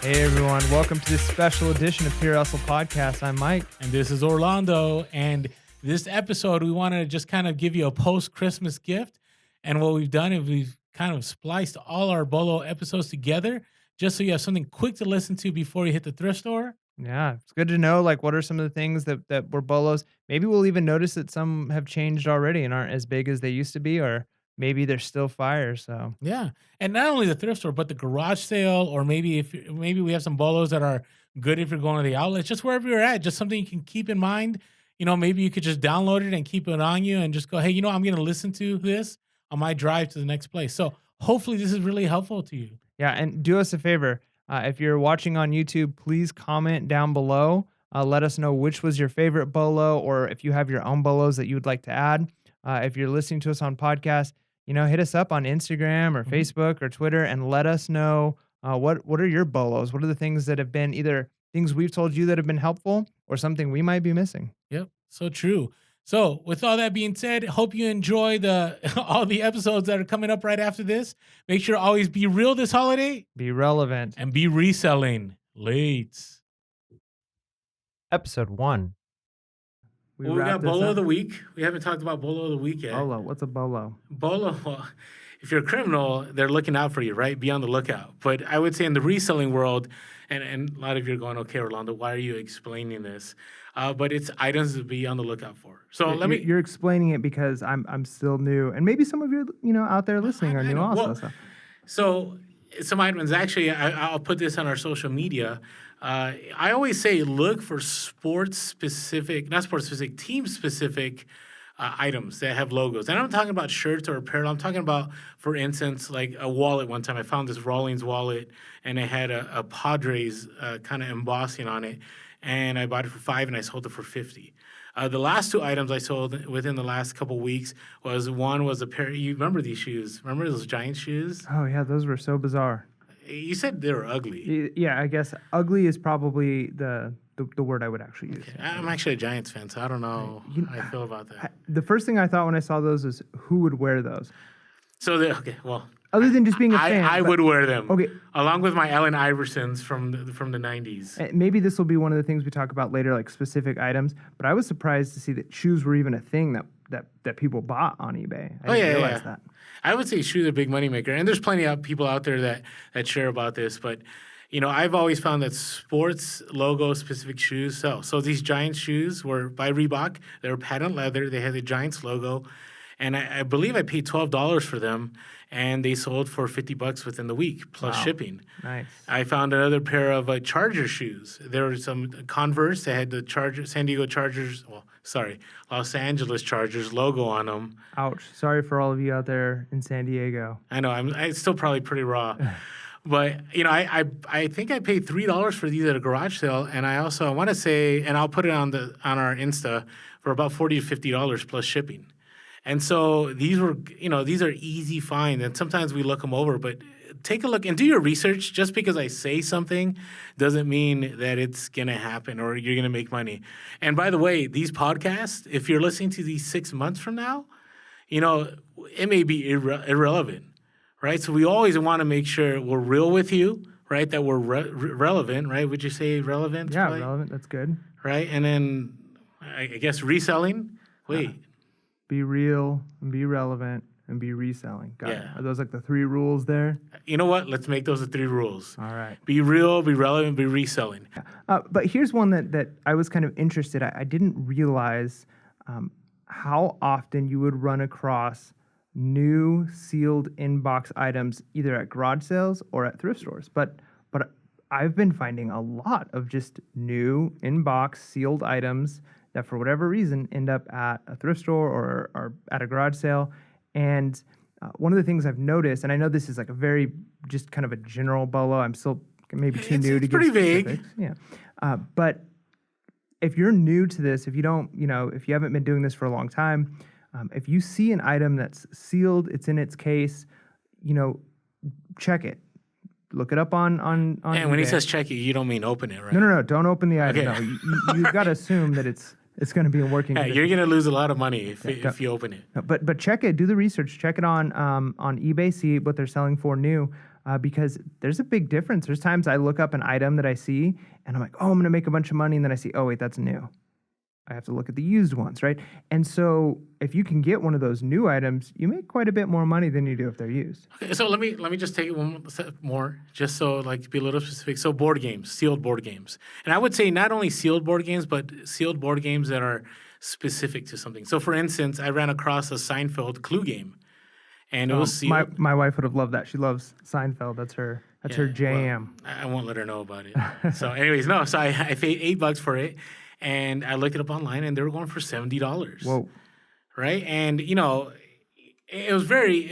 Hey everyone, welcome to this special edition of Pure Hustle Podcast. I'm Mike. And this is Orlando. And this episode, we want to just kind of give you a post-Christmas gift. And what we've done is we've kind of spliced all our BOLO episodes together just so you have something quick to listen to before you hit the thrift store. Yeah, it's good to know what are some of the things that were BOLOs. Maybe we'll even notice that some have changed already and aren't as big as they used to be, or maybe they're still fire. So Yeah. And not only the thrift store, but the garage sale, or maybe maybe we have some BOLOs that are good if you're going to the outlets, just wherever you're at, just something you can keep in mind. Maybe you could just download it and keep it on you and just go, hey, I'm going to listen to this on my drive to the next place. So hopefully this is really helpful to you. yeah, and do us a favor. If you're watching on YouTube, please comment down below. Let us know which was your favorite BOLO, or if you have your own BOLOs that you would like to add. If you're listening to us on podcast, hit us up on Instagram or Facebook or Twitter and let us know what are your BOLOs? What are the things that have been either things we've told you that have been helpful or something we might be missing? Yep, so true. So with all that being said, hope you enjoy all the episodes that are coming up right after this. Make sure to always be real this holiday. Be relevant. And be reselling. Late. Episode 1. We got BOLO of the week. We haven't talked about BOLO of the week yet. BOLO. What's a BOLO? BOLO, well, if you're a criminal, they're looking out for you, right? Be on the lookout. But I would say in the reselling world, and a lot of you are going, okay, Orlando, why are you explaining this? But it's items to be on the lookout for. So You're explaining it because I'm still new, and maybe some of you out there listening are new also. Well, so some items, actually, I'll put this on our social media. I always say look for team-specific items that have logos. And I'm talking about shirts or apparel. I'm talking about, for instance, like a wallet. One time I found this Rawlings wallet, and it had a Padres kind of embossing on it. And I bought it for $5 and I sold it for $50. The last 2 items I sold within the last couple weeks was a pair. You remember these shoes? Remember those giant shoes? Oh yeah, those were so bizarre. You said they were ugly. Yeah, I guess ugly is probably the word I would actually use. Okay. I'm actually a Giants fan, so I don't know how I feel about that. The first thing I thought when I saw those is, who would wear those? So Other than just being a fan. I would wear them. Okay. Along with my Allen Iversons from the 90s. Maybe this will be one of the things we talk about later, like specific items. But I was surprised to see that shoes were even a thing that people bought on eBay. I didn't realize that. I would say shoes are a big moneymaker. And there's plenty of people out there that share about this. But, I've always found that sports logo specific shoes sell. So these Giants shoes were by Reebok. They were patent leather. They had the Giants logo. And I believe I paid $12 for them, and they sold for $50 within the week, plus shipping. Nice. I found another pair of Charger shoes. There were some Converse. They had the Los Angeles Chargers logo on them. Ouch. Sorry for all of you out there in San Diego. I know. I'm still probably pretty raw. But, I think I paid $3 for these at a garage sale. And I want to say, and I'll put it on our Insta, for about $40 to $50 plus shipping. And so these are easy finds, and sometimes we look them over, but take a look and do your research. Just because I say something doesn't mean that it's going to happen or you're going to make money. And by the way, these podcasts, if you're listening to these 6 months from now, it may be irrelevant, right? So we always want to make sure we're real with you, right? That we're relevant, right? Would you say relevant? Yeah, probably? Relevant. That's good. Right? And then I guess reselling. Be real and be relevant and be reselling. Got it. Are those like the 3 rules there? You know what? Let's make those the 3 rules. All right. Be real, be relevant, be reselling. But here's one that I was kind of interested. I didn't realize how often you would run across new sealed inbox items either at garage sales or at thrift stores. But I've been finding a lot of just new inbox sealed items that for whatever reason end up at a thrift store or at a garage sale. And one of the things I've noticed, and I know this is like a very just kind of a general BOLO, I'm still maybe too new to give specifics. Yeah. But if you're new to this, if you don't, if you haven't been doing this for a long time, if you see an item that's sealed, it's in its case, check it. Look it up on And eBay. when he says check it, you don't mean open it, right? No. Don't open the item. Okay. No, you've got to assume that it's going to be in working condition. You're going to lose a lot of money if you open it. No, but check it. Do the research. Check it on eBay. See what they're selling for new. because there's a big difference. There's times I look up an item that I see and I'm like, oh, I'm going to make a bunch of money. And then I see, oh, wait, that's new. I have to look at the used ones, right? And so if you can get one of those new items, you make quite a bit more money than you do if they're used. Okay, so let me just take it one step more, just so like to be a little specific. So board games, sealed board games, and I would say not only sealed board games, but sealed board games that are specific to something. So, for instance, I ran across a Seinfeld Clue game, and it was My sealed. my wife would have loved that. She loves Seinfeld. That's her Yeah, well, jam. I won't let her know about it. So, anyways, no. So I paid $8 for it, and I looked it up online, and they were going for $70. Whoa. Right? And it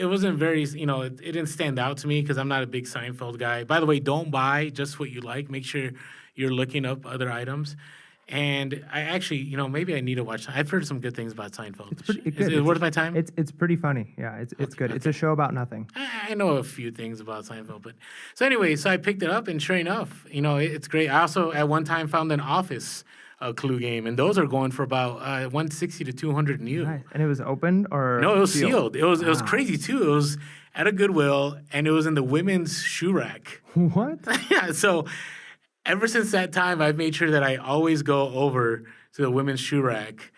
wasn't very, it didn't stand out to me because I'm not a big Seinfeld guy. By the way, don't buy just what you like. Make sure you're looking up other items. And I actually, maybe I need to watch. I've heard some good things about Seinfeld. It's pretty Is good. it worth my time? It's pretty funny. Yeah, it's good. It's a show about nothing. I know a few things about Seinfeld, but so anyway, so I picked it up, and sure enough, it's great. I also at one time found an Office Clue game, and those are going for about 160 to 200 new. Nice. And it was open or No, it was sealed. It was Wow. crazy too. It was at a Goodwill, and it was in the women's shoe rack. What? Yeah, so ever since that time, I've made sure that I always go over to the women's shoe rack,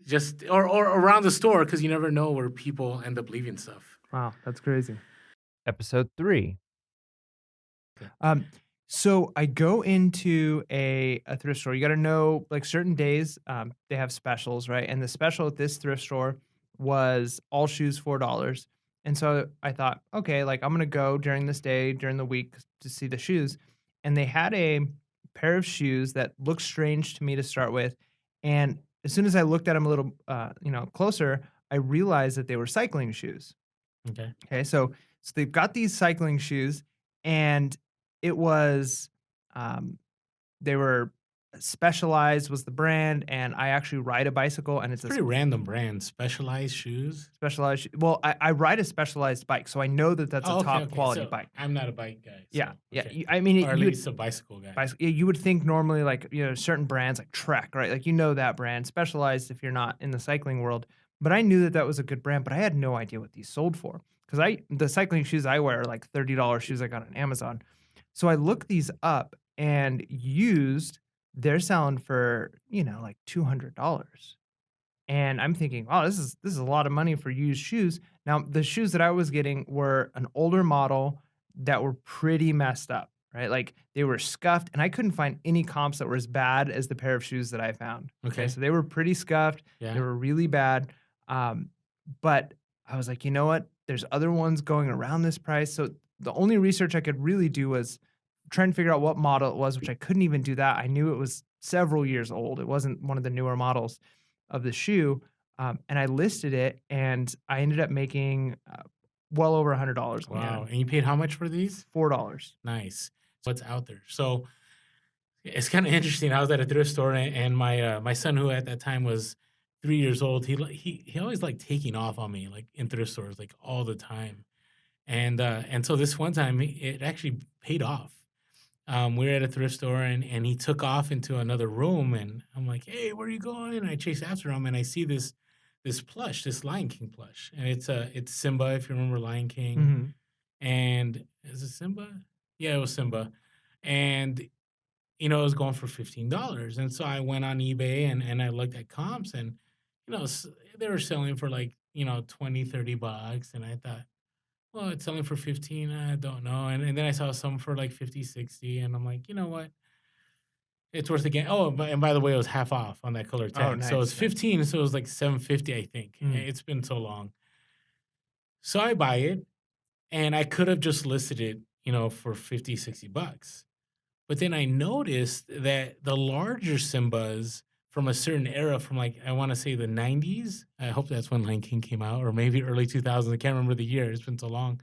just or around the store, because you never know where people end up leaving stuff. Wow, that's crazy. Episode 3. So I go into a thrift store. You got to know, like, certain days, they have specials, right? And the special at this thrift store was all shoes $4. And so I thought, okay, like, I'm gonna go during this day, during the week, to see the shoes. And they had a pair of shoes that looked strange to me to start with. And as soon as I looked at them a little, closer, I realized that they were cycling shoes. Okay. Okay, so they've got these cycling shoes, and it was, they were Specialized was the brand, and I actually ride a bicycle, and it's a Pretty random brand. Specialized shoes. Specialized. Well, I ride a Specialized bike, so I know that that's Oh, a okay, top okay. quality So bike. I'm not a bike guy. Yeah, So, yeah. okay. I mean, Or at you would, least a bicycle guy. yeah, you would think normally, like, certain brands like Trek, right? Like, that brand. Specialized if you're not in the cycling world. But I knew that that was a good brand, but I had no idea what these sold for, because the cycling shoes I wear are like $30 shoes I got on Amazon. So I looked these up, and used, they're selling for, like $200. And I'm thinking, wow, this is a lot of money for used shoes. Now, the shoes that I was getting were an older model that were pretty messed up, right? Like, they were scuffed, and I couldn't find any comps that were as bad as the pair of shoes that I found. Okay. So they were pretty scuffed. Yeah. They were really bad. But I was like, you know what? There's other ones going around this price. So the only research I could really do was try and figure out what model it was, which I couldn't even do that. I knew it was several years old. It wasn't one of the newer models of the shoe. And I listed it, and I ended up making well over $100. Wow. And you paid how much for these? $4. Nice. What's out there? So it's kind of interesting. I was at a thrift store, and my son, who at that time was 3 years old, he always liked taking off on me, like in thrift stores, like all the time. And so this one time, it actually paid off. We were at a thrift store, and he took off into another room, and I'm like, "Hey, where are you going?" And I chase after him, and I see this plush, this Lion King plush, and it's Simba, if you remember Lion King. Mhm. And is it Simba? Yeah, it was Simba, and it was going for $15. And so I went on eBay, and I looked at comps, and they were selling for like $20-$30, and I thought, well, it's selling for 15. I don't know. And then I saw some for like 50, 60. And I'm like, you know what? It's worth it again. Oh, and by the way, it was half off on that color tag. So it's nice. 15. So it was like 750, I think. Mm. It's been so long. So I buy it, and I could have just listed it, for 50, 60 bucks. But then I noticed that the larger Simbas from a certain era, from like, I want to say the 90s. I hope that's when Lion King came out, or maybe early 2000s. I can't remember the year. It's been so long.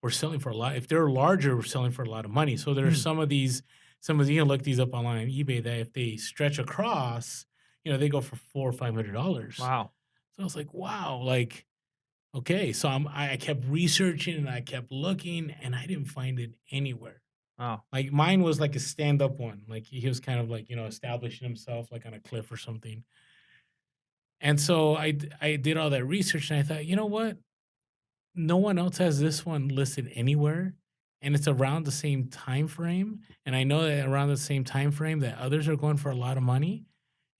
We're selling for a lot. If they're larger, we're selling for a lot of money. So there are some of these, you can look these up online on eBay, that if they stretch across, they go for $400 or $500. Wow. So I was like, wow, like, okay. So I kept researching, and I kept looking, and I didn't find it anywhere. Wow. Like, mine was like a stand-up one. Like, he was kind of like, establishing himself like on a cliff or something. And so I did all that research, and I thought, you know what? No one else has this one listed anywhere. and it's around the same time frame. And I know that around the same time frame that others are going for a lot of money.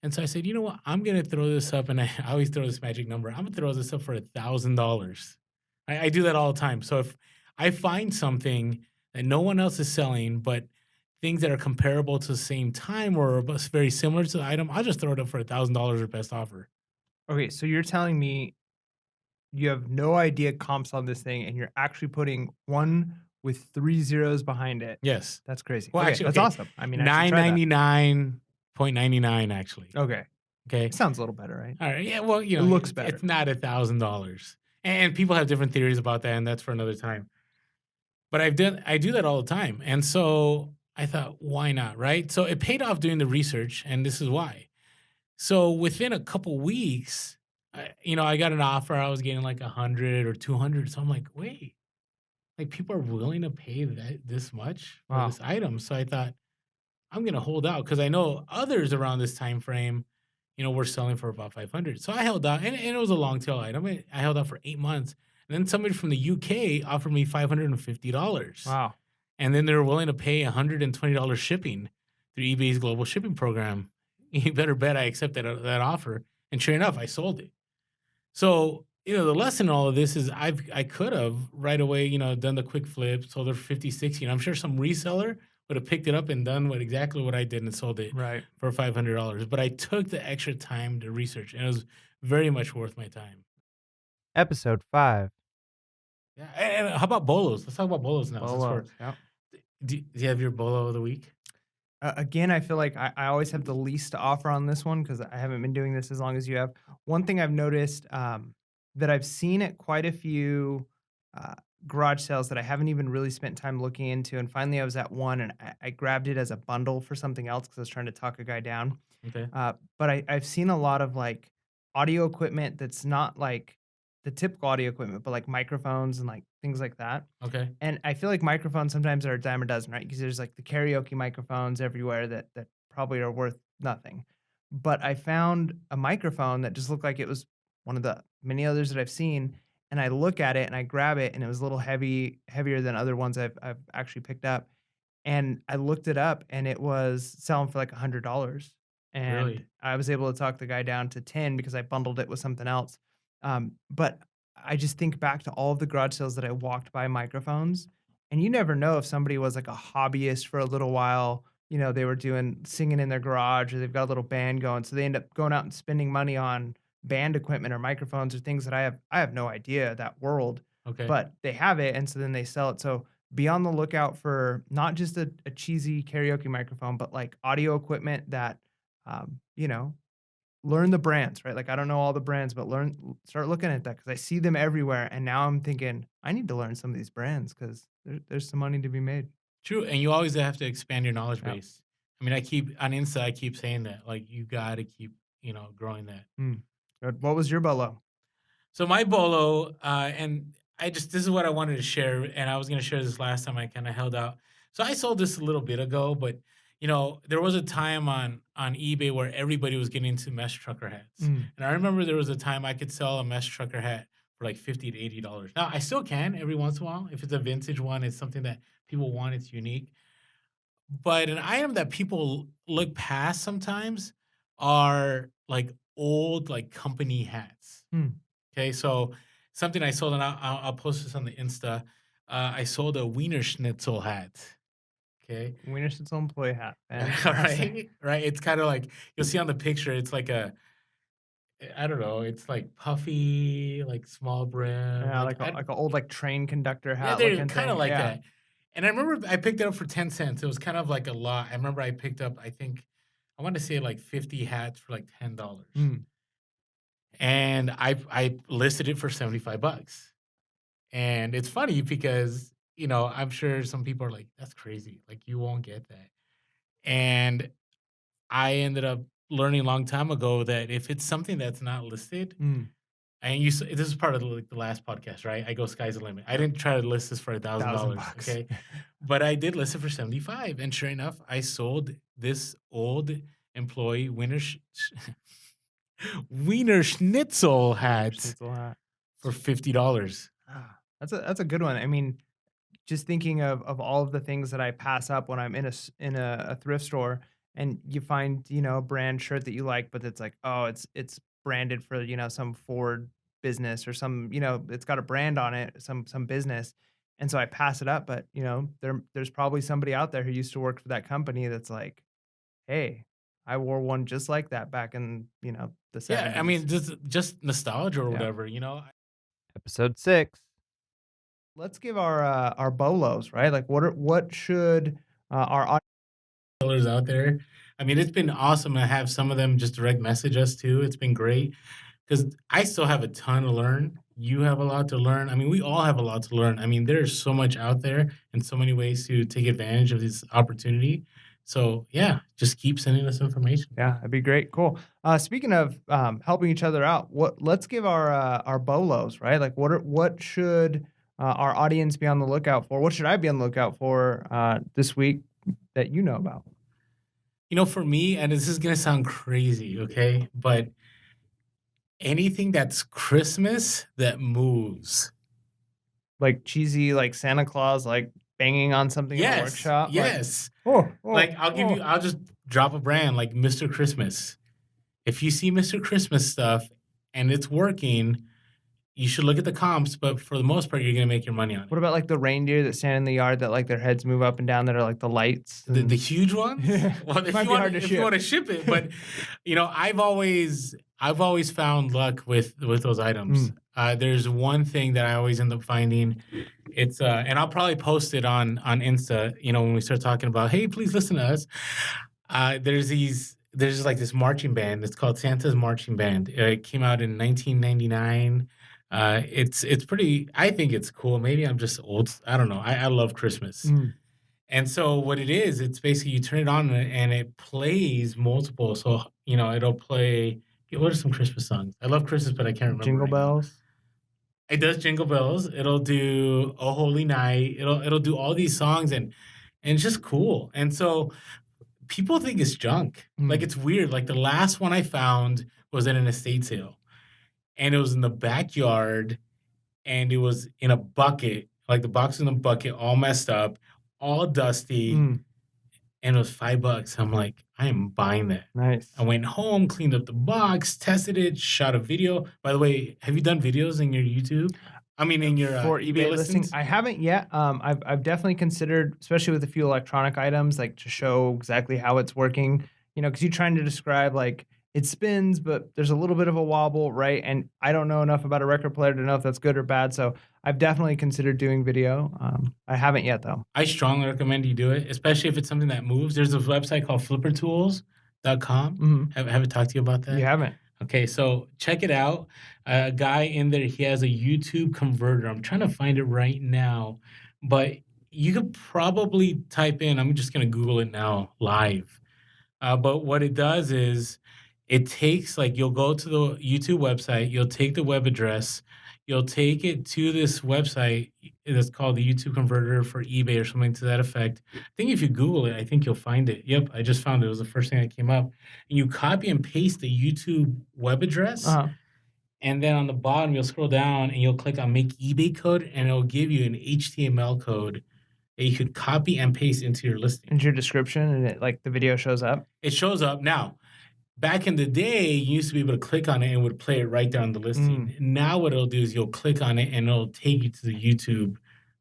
And so I said, you know what? I'm gonna throw this up, and I always throw this magic number. I'm gonna throw this up for $1,000. I do that all the time. So if I find something that no one else is selling, but things that are comparable to the same time or very similar to the item, I'll just throw it up for $1,000 or best offer. Okay, so you're telling me you have no idea comps on this thing, and you're actually putting one with 3 zeros behind it. Yes. That's crazy. Well, Okay, actually, that's okay. awesome. I mean, I should try that. 999.99 actually. Okay. Okay. Sounds a little better, right? All right. Yeah. Well, It looks better. It's not $1,000, and people have different theories about that, and that's for another time. But I do that all the time, and so I thought, why not, right? So it paid off doing the research, and this is why. So within a couple weeks, I got an offer. I was getting like 100 or 200. So I'm like, wait, like people are willing to pay this much for Wow. this item. So I thought I'm gonna hold out because I know others around this time frame, were selling for about 500. So I held out, and it was a long tail item. I held out for 8 months, and then somebody from the UK offered me $550. Wow. And then they were willing to pay $120 shipping through eBay's global shipping program. You better bet I accepted that offer. And sure enough, I sold it. So, the lesson in all of this is I could have right away, done the quick flip, sold it for 50, 60. And I'm sure some reseller would have picked it up and done exactly what I did and sold it Right. for $500. But I took the extra time to research, and it was very much worth my time. Episode 5. Yeah. And how about bolos? Let's talk about bolos now. BOLOs. Yep. Do you have your bolo of the week? Again, I feel like I always have the least to offer on this one because I haven't been doing this as long as you have. One thing I've noticed that I've seen at quite a few garage sales that I haven't even really spent time looking into, and finally I was at one and I grabbed it as a bundle for something else because I was trying to talk a guy down. Okay. But I've seen a lot of like audio equipment that's not like the typical audio equipment, but like microphones and like things like that. Okay. And I feel like microphones sometimes are a dime a dozen, right? Because there's like the karaoke microphones everywhere that probably are worth nothing. But I found a microphone that just looked like it was one of the many others that I've seen. And I look at it and I grab it, and it was a little heavier than other ones I've actually picked up. And I looked it up, and it was selling for like $100. And Really? I was able to talk the guy down to 10 because I bundled it with something else. But I just think back to all of the garage sales that I walked by microphones, and you never know if somebody was like a hobbyist for a little while. They were doing singing in their garage, or they've got a little band going, so they end up going out and spending money on band equipment or microphones or things that I have no idea that world, Okay. but they have it, and so then they sell it. So be on the lookout for not just a cheesy karaoke microphone, but like audio equipment that, um, you know, learn the brands, right? Like I don't know all the brands, but start looking at that because I see them everywhere, and now I'm thinking I need to learn some of these brands because there's some money to be made. True, and you always have to expand your knowledge Yeah. base. I mean, on Insta, I keep saying that, like, you got to keep, growing that. Good. What was your bolo? So my bolo, and this is what I wanted to share, and I was going to share this last time I kind of held out. So I sold this a little bit ago, but there was a time on eBay where everybody was getting into mesh trucker hats, and I remember there was a time I could sell a mesh trucker hat for like $50 to $80. Now I still can every once in a while if it's a vintage one, it's something that people want, it's unique. But an item that people look past sometimes are like old like company hats. Hmm. Okay, so something I sold, and I'll post this on the Insta. I sold a Wiener Schnitzel hat. Okay, Wiener Schnitzel employee hat. right, right. It's kind of like you'll see on the picture. It's like I don't know. It's like puffy, like small brim. Yeah, like an old like train conductor Yeah, hat they're looking kind thing. of like Yeah. that. And I remember I picked it up for 10 cents. It was kind of like a lot. I remember I picked up, I think, I want to say like 50 hats for like $10. Mm. And I listed it for $75. And it's funny because, I'm sure some people are like, that's crazy. Like, you won't get that. And I ended up learning a long time ago that if it's something that's not listed, Mm. and this is part of the last podcast, right? I go sky's the limit. I didn't try to list this for $1,000, $1,000. okay? But I did list it for 75, and sure enough, I sold this old employee Wiener Schnitzel hat Schnitzel hat. for $50. That's a good one. I mean, just thinking of all of the things that I pass up when I'm in a thrift store, and you find, a brand shirt that you like, but it's like, oh, it's branded for, some Ford business or some, it's got a brand on it, some business. And so I pass it up, but there's probably somebody out there who used to work for that company that's like, hey, I wore one just like that back in, the Yeah, I 70s. mean, just nostalgia or Yeah. whatever, you know? Episode 6. Let's give our bolos, right? Like what should our Sellers out there. I mean, it's been awesome to have some of them just direct message us too. It's been great because I still have a ton to learn. You have a lot to learn. I mean, we all have a lot to learn. I mean, there's so much out there and so many ways to take advantage of this opportunity. So yeah, just keep sending us information. Yeah, that'd be great. Cool. Speaking of helping each other out, let's give our bolos, right? Like what should our audience be on the lookout for? What should I be on the lookout for this week that you know about? You know, for me, and this is gonna sound crazy, okay, but anything that's Christmas that moves. Like cheesy, like Santa Claus, like banging on something in a Yes, workshop. yes. Like, I'll just drop a brand like Mr. Christmas. If you see Mr. Christmas stuff and it's working, you should look at the comps, but for the most part, you're gonna make your money on it. what about like the reindeer that stand in the yard that like their heads move up and down that are like the lights? The huge ones? Yeah. Well, Might be hard to if you want to ship it, but I've always found luck with those items. There's one thing that I always end up finding. It's and I'll probably post it on Insta, when we start talking about, hey, please listen to us. There's like this marching band. It's called Santa's Marching Band. It came out in 1999. It's pretty. I think it's cool. Maybe I'm just old. I don't know. I love Christmas. And so what it is, it's basically you turn it on and it plays multiple. So it'll play. What are some Christmas songs? I love Christmas, but I can't remember. Jingle right now. bells. It does Jingle Bells. It'll do Oh Holy Night. It'll do all these songs and it's just cool. And so people think it's junk. Like it's weird. Like the last one I found was at an estate sale, and it was in the backyard, and it was in a bucket. Like the box was in a bucket, all messed up, all dusty, and it was $5. I'm like, I am buying that. Nice. I went home, cleaned up the box, tested it, shot a video. By the way, have you done videos in your YouTube? I mean, in your for eBay listings? I haven't yet. I've definitely considered, especially with a few electronic items, like to show exactly how it's working. Because you're trying to describe like it spins, but there's a little bit of a wobble, right? And I don't know enough about a record player to know if that's good or bad. So I've definitely considered doing video. I haven't yet though. I strongly recommend you do it, especially if it's something that moves. There's a website called flippertools.com. Have I talked to you about that? You haven't. Okay, so check it out. A guy in there, he has a YouTube converter. I'm trying to find it right now, but you could probably type in, I'm just going to Google it now live. But what it does is it takes, like, you'll go to the YouTube website, you'll take the web address, you'll take it to this website that's called the YouTube converter for eBay or something to that effect. I think if you Google it, I think you'll find it. Yep, I just found it. It was the first thing that came up. And you copy and paste the YouTube web address. And then on the bottom, you'll scroll down and you'll click on Make eBay Code, and it'll give you an HTML code that you could copy and paste into your listing. Into your description, and it, like the video shows up? It shows up. Now, back in the day, you used to be able to click on it and it would play it right down the listing. Now what it'll do is you'll click on it and it'll take you to the YouTube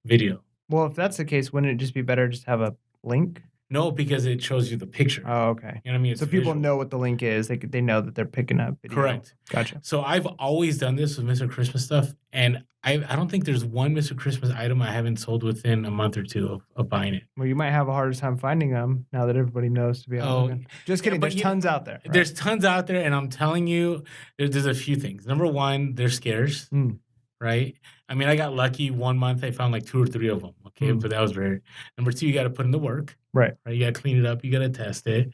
video. Well, if that's the case, wouldn't it just be better just to have a link? No, because it shows you the picture. Oh, okay. You know what I mean? It's so people visual. know what the link is. They know that they're picking up video. Correct. Gotcha. So I've always done this with Mr. Christmas stuff, and I don't think there's one Mr. Christmas item I haven't sold within a month or two of buying it. Well, you might have a harder time finding them now that everybody knows to be out there. Just kidding. But There's tons out there. Right? There's tons out there, and I'm telling you, there's a few things. Number one, they're scarce, right? I mean, I got lucky. 1 month, I found like 2 or 3 of them. Okay, but that was rare. Number two, you got to put in the work. Right. You got to clean it up. You got to test it.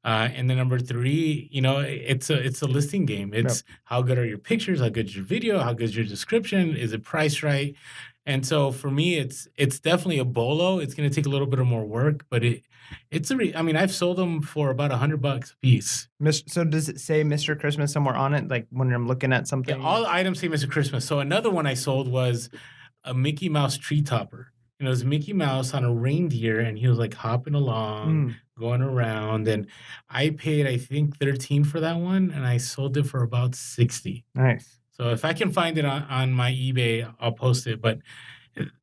And then number three, it's a listing game. It's how good are your pictures? How good is your video? How good is your description? Is it priced right? And so for me, it's definitely a bolo. It's going to take a little bit of more work, but I've sold them for about $100 a piece. So does it say Mr. Christmas somewhere on it? Like when I'm looking at something? Yeah, all the items say Mr. Christmas. So another one I sold was a Mickey Mouse tree topper. And it was Mickey Mouse on a reindeer, and he was like hopping along, going around. And I paid, I think, 13 for that one, and I sold it for about 60. Nice. So if I can find it on my eBay, I'll post it. But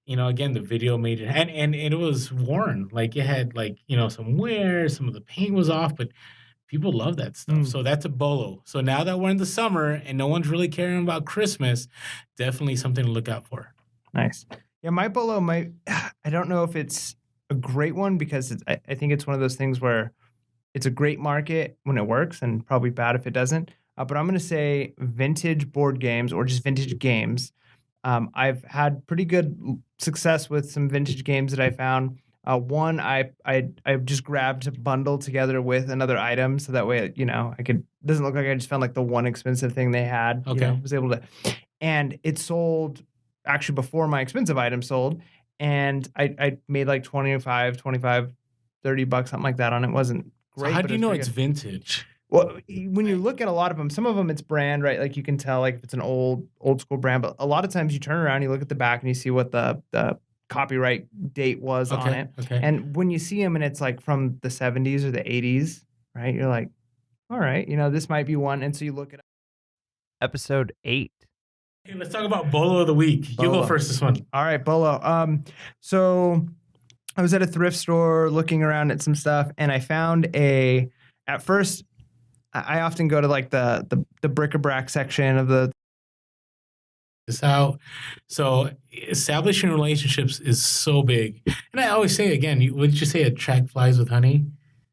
again, the video made it, and it was worn. Like it had like some wear, some of the paint was off, but people love that stuff. So that's a bolo. So now that we're in the summer and no one's really caring about Christmas, definitely something to look out for. Nice. Yeah, my bolo might. I don't know if it's a great one because I think it's one of those things where it's a great market when it works and probably bad if it doesn't. But I'm going to say vintage board games or just vintage games. I've had pretty good success with some vintage games that I found. One, I just grabbed a bundle together with another item, so that way, I could. Doesn't look like I just found like the one expensive thing they had. Okay. Was able to, and it sold actually before my expensive item sold, and I made like 25, $30, something like that on it. It wasn't great. So how do you know it's it's vintage? Well, when you look at a lot of them, some of them it's brand, right? Like you can tell like if it's an old school brand, but a lot of times you turn around, you look at the back and you see what the copyright date was on it. Okay. And when you see them and it's like from the 70s or the 80s, right? You're like, all right, this might be one. And so you look at Episode 8. Hey, let's talk about Bolo of the Week. Bolo. You go first this one. All right, Bolo. So I was at a thrift store looking around at some stuff and I found at first, I often go to like the bric-a-brac section of the. This out. So establishing relationships is so big. And I always say again, what did you say? Attract flies with honey?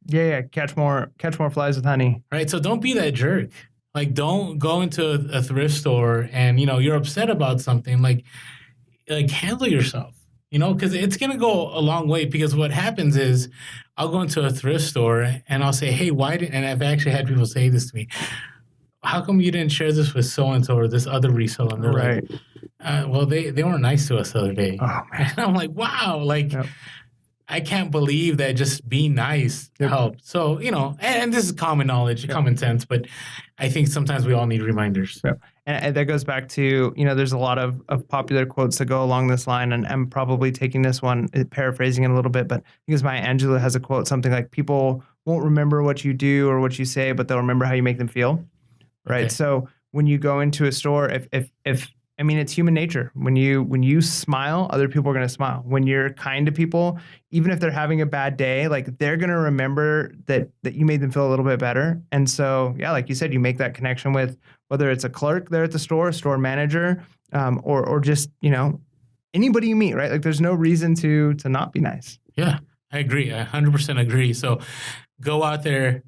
Yeah. Catch more flies with honey. Right. So don't be that jerk. Like don't go into a thrift store and you're upset about something. Like handle yourself. Because it's going to go a long way. Because what happens is I'll go into a thrift store and I'll say, hey, and I've actually had people say this to me, how come you didn't share this with so-and-so or this other reseller? And they're right. like, well, they weren't nice to us the other day. Oh, man. And I'm like, wow, Yep. I can't believe that just being nice helped. So, and this is common knowledge, common sense, but I think sometimes we all need reminders. Yep. And that goes back to, there's a lot of popular quotes that go along this line, and I'm probably taking this one, paraphrasing it a little bit, but because Maya Angelou has a quote, something like, people won't remember what you do or what you say, but they'll remember how you make them feel, right? Okay. So when you go into a store, if it's human nature. When you smile, other people are going to smile. When you're kind to people, even if they're having a bad day, like they're going to remember that you made them feel a little bit better. And so, yeah, like you said, you make that connection with whether it's a clerk there at the store manager, or just, anybody you meet, right? Like there's no reason to not be nice. Yeah, I agree. I 100% agree. So go out there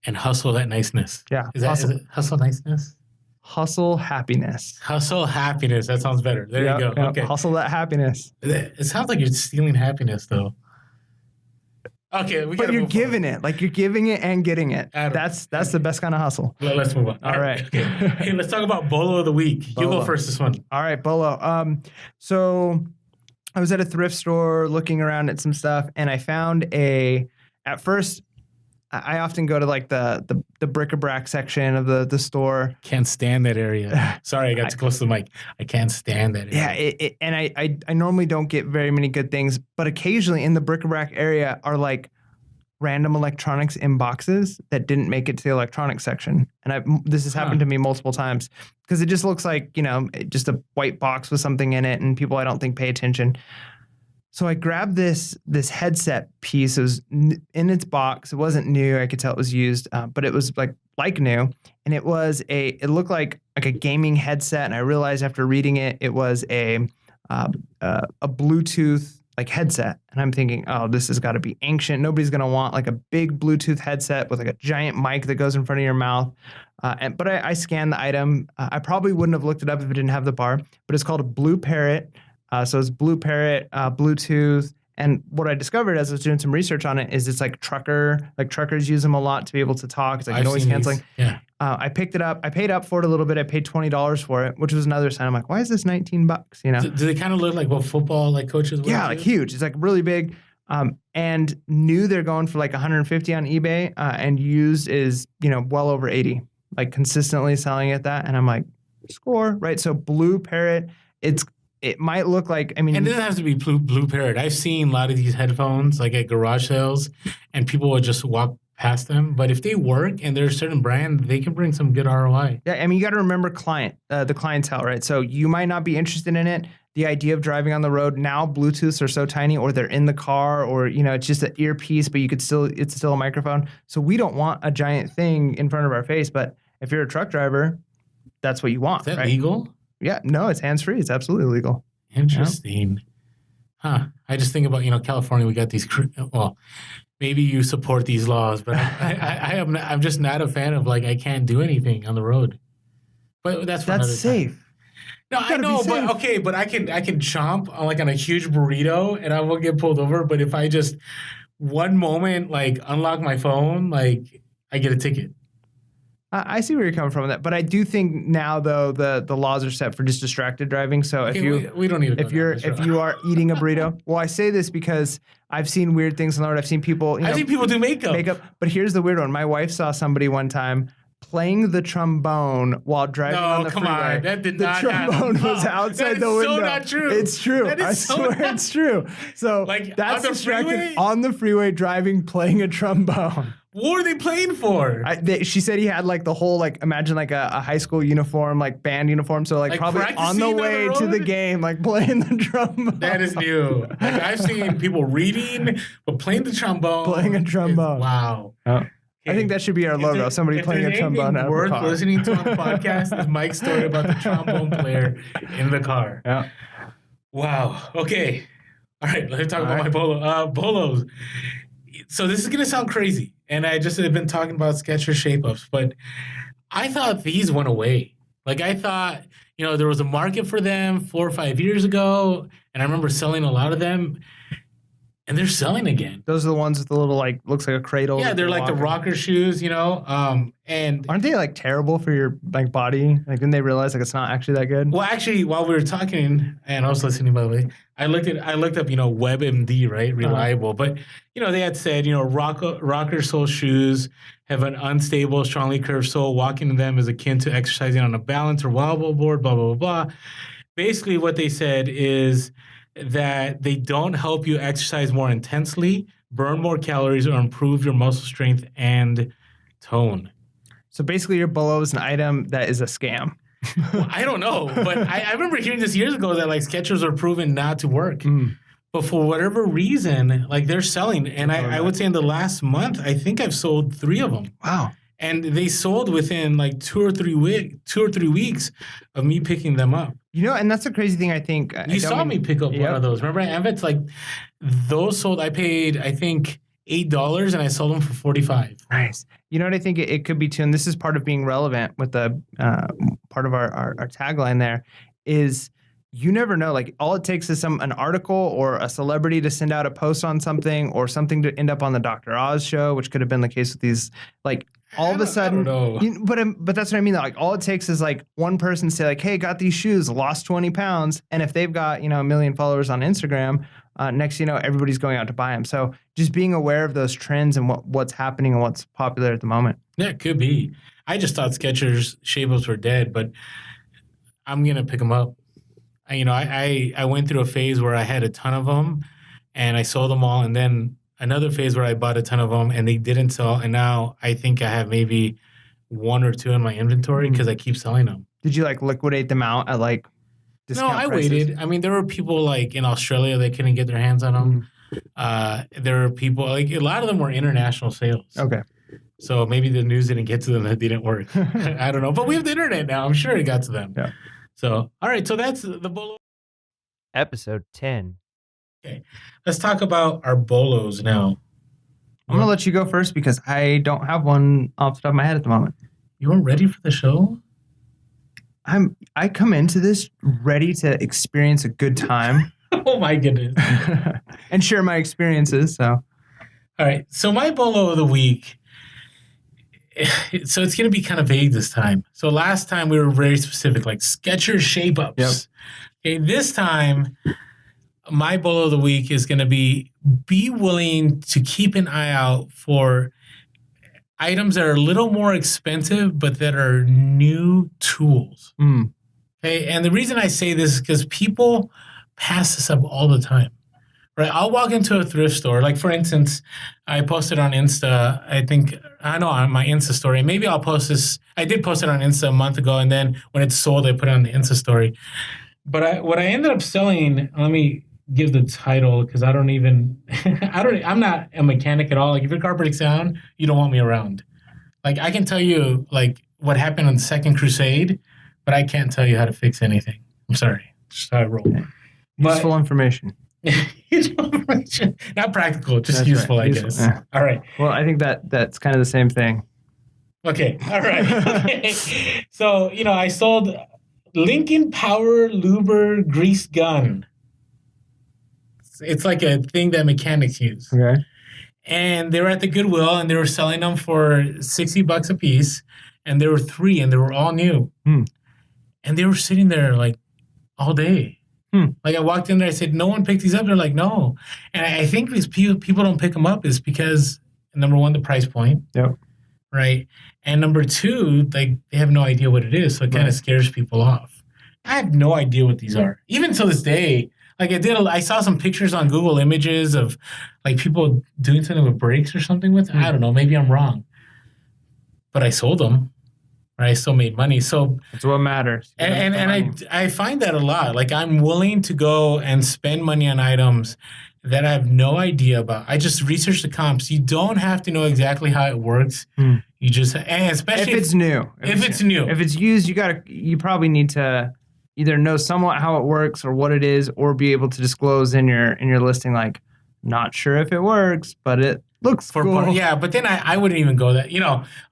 and hustle that niceness. Yeah. Is it hustle niceness? Hustle happiness. Hustle happiness. That sounds better. There you go. Yep. Okay. Hustle that happiness. It sounds like you're stealing happiness, though. Okay, but you're giving it. Like you're giving it and getting it. That's the best kind of hustle. Let's move on. All right. Okay. Hey, let's talk about Bolo of the Week. You go first this one. All right, Bolo. So I was at a thrift store looking around at some stuff, and I found at first, I often go to like the bric-a-brac section of the store. Can't stand that area. Sorry, I got too close to the mic. I can't stand that area. Yeah, and I normally don't get very many good things, but occasionally in the bric-a-brac area are like random electronics in boxes that didn't make it to the electronics section. And this has happened to me multiple times because it just looks like, just a white box with something in it, and people I don't think pay attention. So I grabbed this headset piece. It was in its box. It wasn't new. I could tell it was used, but it was like new. And it looked like a gaming headset. And I realized after reading it, it was a Bluetooth like headset. And I'm thinking, oh, this has got to be ancient. Nobody's gonna want like a big Bluetooth headset with like a giant mic that goes in front of your mouth. But I scanned the item. I probably wouldn't have looked it up if it didn't have the bar. But it's called a Blue Parrot. So it's Blue Parrot, Bluetooth. And what I discovered as I was doing some research on it is it's like truckers use them a lot to be able to talk. It's like noise canceling. Yeah. I picked it up. I paid up for it a little bit. I paid $20 for it, which was another sign. I'm like, why is this $19? Do they kind of look like what football coaches would? Yeah, like huge. It's like really big. And new they're going for like 150 on eBay, and used is, well over 80, like consistently selling at that. And I'm like, score, right? So Blue Parrot, it might look like, I And mean, it doesn't have to be blue parrot. I've seen a lot of these headphones like at garage sales, and people will just walk past them. But if they work and they're a certain brand, they can bring some good ROI. yeah, I mean, you got to remember the clientele, right? So you might not be interested in it. The idea of driving on the road now, Bluetooths are so tiny, or they're in the car, or it's just an earpiece, but it's still a microphone. So we don't want a giant thing in front of our face. But if you're a truck driver, that's what you want. Is that right? legal? Yeah, no, it's hands free. It's absolutely legal. Interesting. Huh. I just think about, California, we got these, well, maybe you support these laws, but I'm just not a fan of I can't do anything on the road. But that's safe. Time. No, I know, but okay, but I can chomp on a huge burrito and I won't get pulled over. But if I just one moment unlock my phone, I get a ticket. I see where you're coming from with that, but I do think now though the laws are set for just distracted driving. So we don't need to if you are eating a burrito, well, I say this because I've seen weird things on the road. I've seen people. I've seen people do makeup. But here's the weird one. My wife saw somebody one time playing the trombone while driving on the freeway. On. That did not happen. The trombone was outside the window. That is so not true. It's true. I swear it's true. So that's distracted on the freeway driving, playing a trombone. What were they playing for? She said he had the whole imagine a high school uniform, band uniform. So probably on the way to the game, playing the trombone. That is new. I've seen people reading, but playing the trombone. Playing a trombone. Wow. Oh. I think that should be our logo. Somebody playing a trombone out of the car. Worth listening to on the podcast is Mike's story about the trombone player in the car. Yeah. Wow. Okay. All right. Let's talk about my bolos. So this is going to sound crazy. And I just have been talking about Skechers shape-ups, but I thought these went away. I thought, there was a market for them 4 or 5 years ago, and I remember selling a lot of them, and they're selling again. Those are the ones with the little, looks like a cradle. Yeah, they're the rocker shoes, and... Aren't they, terrible for your, body? Didn't they realize, it's not actually that good? Well, actually, while we were talking, and I was listening, by the way, I looked up, WebMD, right? Reliable. But, they had said, rocker sole shoes have an unstable, strongly curved sole. Walking in them is akin to exercising on a balance or wobble board, blah, blah, blah, blah. Basically, what they said is that they don't help you exercise more intensely, burn more calories, or improve your muscle strength and tone. So basically, your BOLO is an item that is a scam. Well, I don't know, but I remember hearing this years ago that Skechers are proven not to work. But for whatever reason, they're selling. And I would say in the last month, I think I've sold 3 of them. Wow. And they sold within 2 or 3 weeks of me picking them up. And that's a crazy thing, I think. You saw me pick up one of those. Remember, Ambit's those sold, I paid, I think, $8 and I sold them for $45. Nice. You know what I think it could be too, and this is part of being relevant with the part of our tagline there, is you never know. All it takes is an article or a celebrity to send out a post on something, or something to end up on the Dr. Oz show, which could have been the case with these. All of a sudden, but that's what I mean. All it takes is one person say hey, got these shoes, lost 20 pounds, and if they've got 1 million followers on Instagram, next everybody's going out to buy them. So just being aware of those trends and what's happening and what's popular at the moment. Yeah, it could be. I just thought Skechers shape-ups were dead, but I'm gonna pick them up. I went through a phase where I had a ton of them, and I sold them all, and then another phase where I bought a ton of them and they didn't sell, and now I think I have maybe 1 or 2 in my inventory because I keep selling them. Did you liquidate them out at discount No, I prices? waited. I mean, there were people in Australia that couldn't get their hands on them. There were people a lot of them were international sales. Okay. So maybe the news didn't get to them, that didn't work. I don't know, but we have the internet now. I'm sure it got to them. Yeah. So, all right. So that's the BOLO. Episode 10. Okay. Let's talk about our BOLOs now. I'm going to let you go first because I don't have one off the top of my head at the moment. You weren't ready for the show? I come into this ready to experience a good time. Oh my goodness. And share my experiences. So, all right. So my BOLO of the week. So it's going to be kind of vague this time. So last time we were very specific, Skechers shape-ups. Yep. Okay. This time, my BOLO of the week is going to be willing to keep an eye out for items that are a little more expensive, but that are new tools. Okay, and the reason I say this is because people pass this up all the time. Right, I'll walk into a thrift store. Like for instance, I posted on Insta. I know on my Insta story. Maybe I'll post this. I did post it on Insta a month ago, and then when it's sold, I put it on the Insta story. But what I ended up selling. Let me give the title because I don't even. I'm not a mechanic at all. Like if your car breaks down, you don't want me around. Like I can tell you like what happened on the Second Crusade, but I can't tell you how to fix anything. I'm sorry. Just how I roll. Okay. Useful information. Not practical, just That's useful, right. I guess. Yeah. All right. Well, I think that's kind of the same thing. Okay. All right. Okay. So, I sold Lincoln Power Luber grease gun. It's like a thing that mechanics use. Okay. And they were at the Goodwill and they were selling them for $60 a piece. And there were 3 and they were all new. And they were sitting there like all day. Like I walked in there, I said, no one picked these up. They're like, no. And I think these people don't pick them up is because, number one, the price point. Yep. Right. And number 2, like they have no idea what it is. So it kind of scares people off. I have no idea what these are. Even to this day, like I saw some pictures on Google Images of like people doing something with brakes or something with it. I don't know. Maybe I'm wrong. But I sold them. I still made money. So that's what matters. And I find that a lot. Like I'm willing to go and spend money on items that I have no idea about. I just research the comps. You don't have to know exactly how it works. You just, and especially if it's new. If it's new. If it's used, you probably need to either know somewhat how it works or what it is, or be able to disclose in your listing, like, not sure if it works, but it looks cool. Yeah, but then I wouldn't even go that,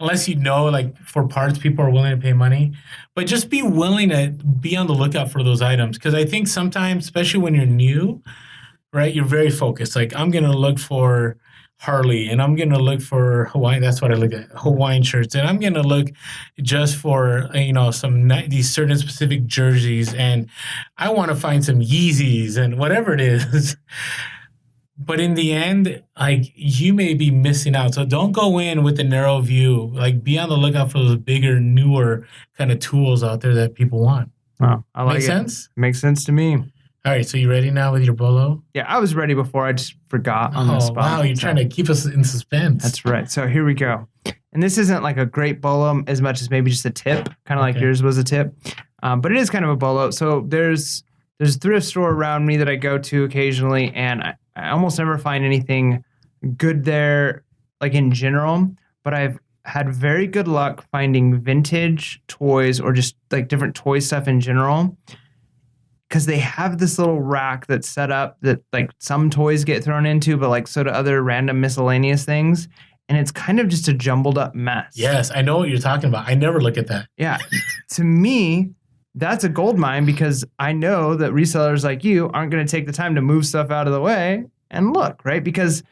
unless like for parts, people are willing to pay money. But just be willing to be on the lookout for those items. Because I think sometimes, especially when you're new, right, you're very focused. Like, I'm going to look for Harley, and I'm going to look for Hawaiian. That's what I look at, Hawaiian shirts. And I'm going to look just for, these certain specific jerseys. And I want to find some Yeezys and whatever it is. But in the end, like, you may be missing out. So don't go in with a narrow view. Like, be on the lookout for those bigger, newer kind of tools out there that people want. Oh, I like it. Make sense? Makes sense to me. All right, so you ready now with your bolo? Yeah, I was ready before. I just forgot on the spot. Wow, you're trying to keep us in suspense. That's right. So here we go. And this isn't like a great bolo as much as maybe just a tip, kind of like yours was a tip. But it is kind of a bolo. So there's a thrift store around me that I go to occasionally, and I almost never find anything good there, like in general, but I've had very good luck finding vintage toys or just like different toy stuff in general, because they have this little rack that's set up that like some toys get thrown into, but like so do other random miscellaneous things. And it's kind of just a jumbled up mess. Yes, I know what you're talking about. I never look at that. Yeah. To me, that's a gold mine, because I know that resellers like you aren't going to take the time to move stuff out of the way and look, right? Because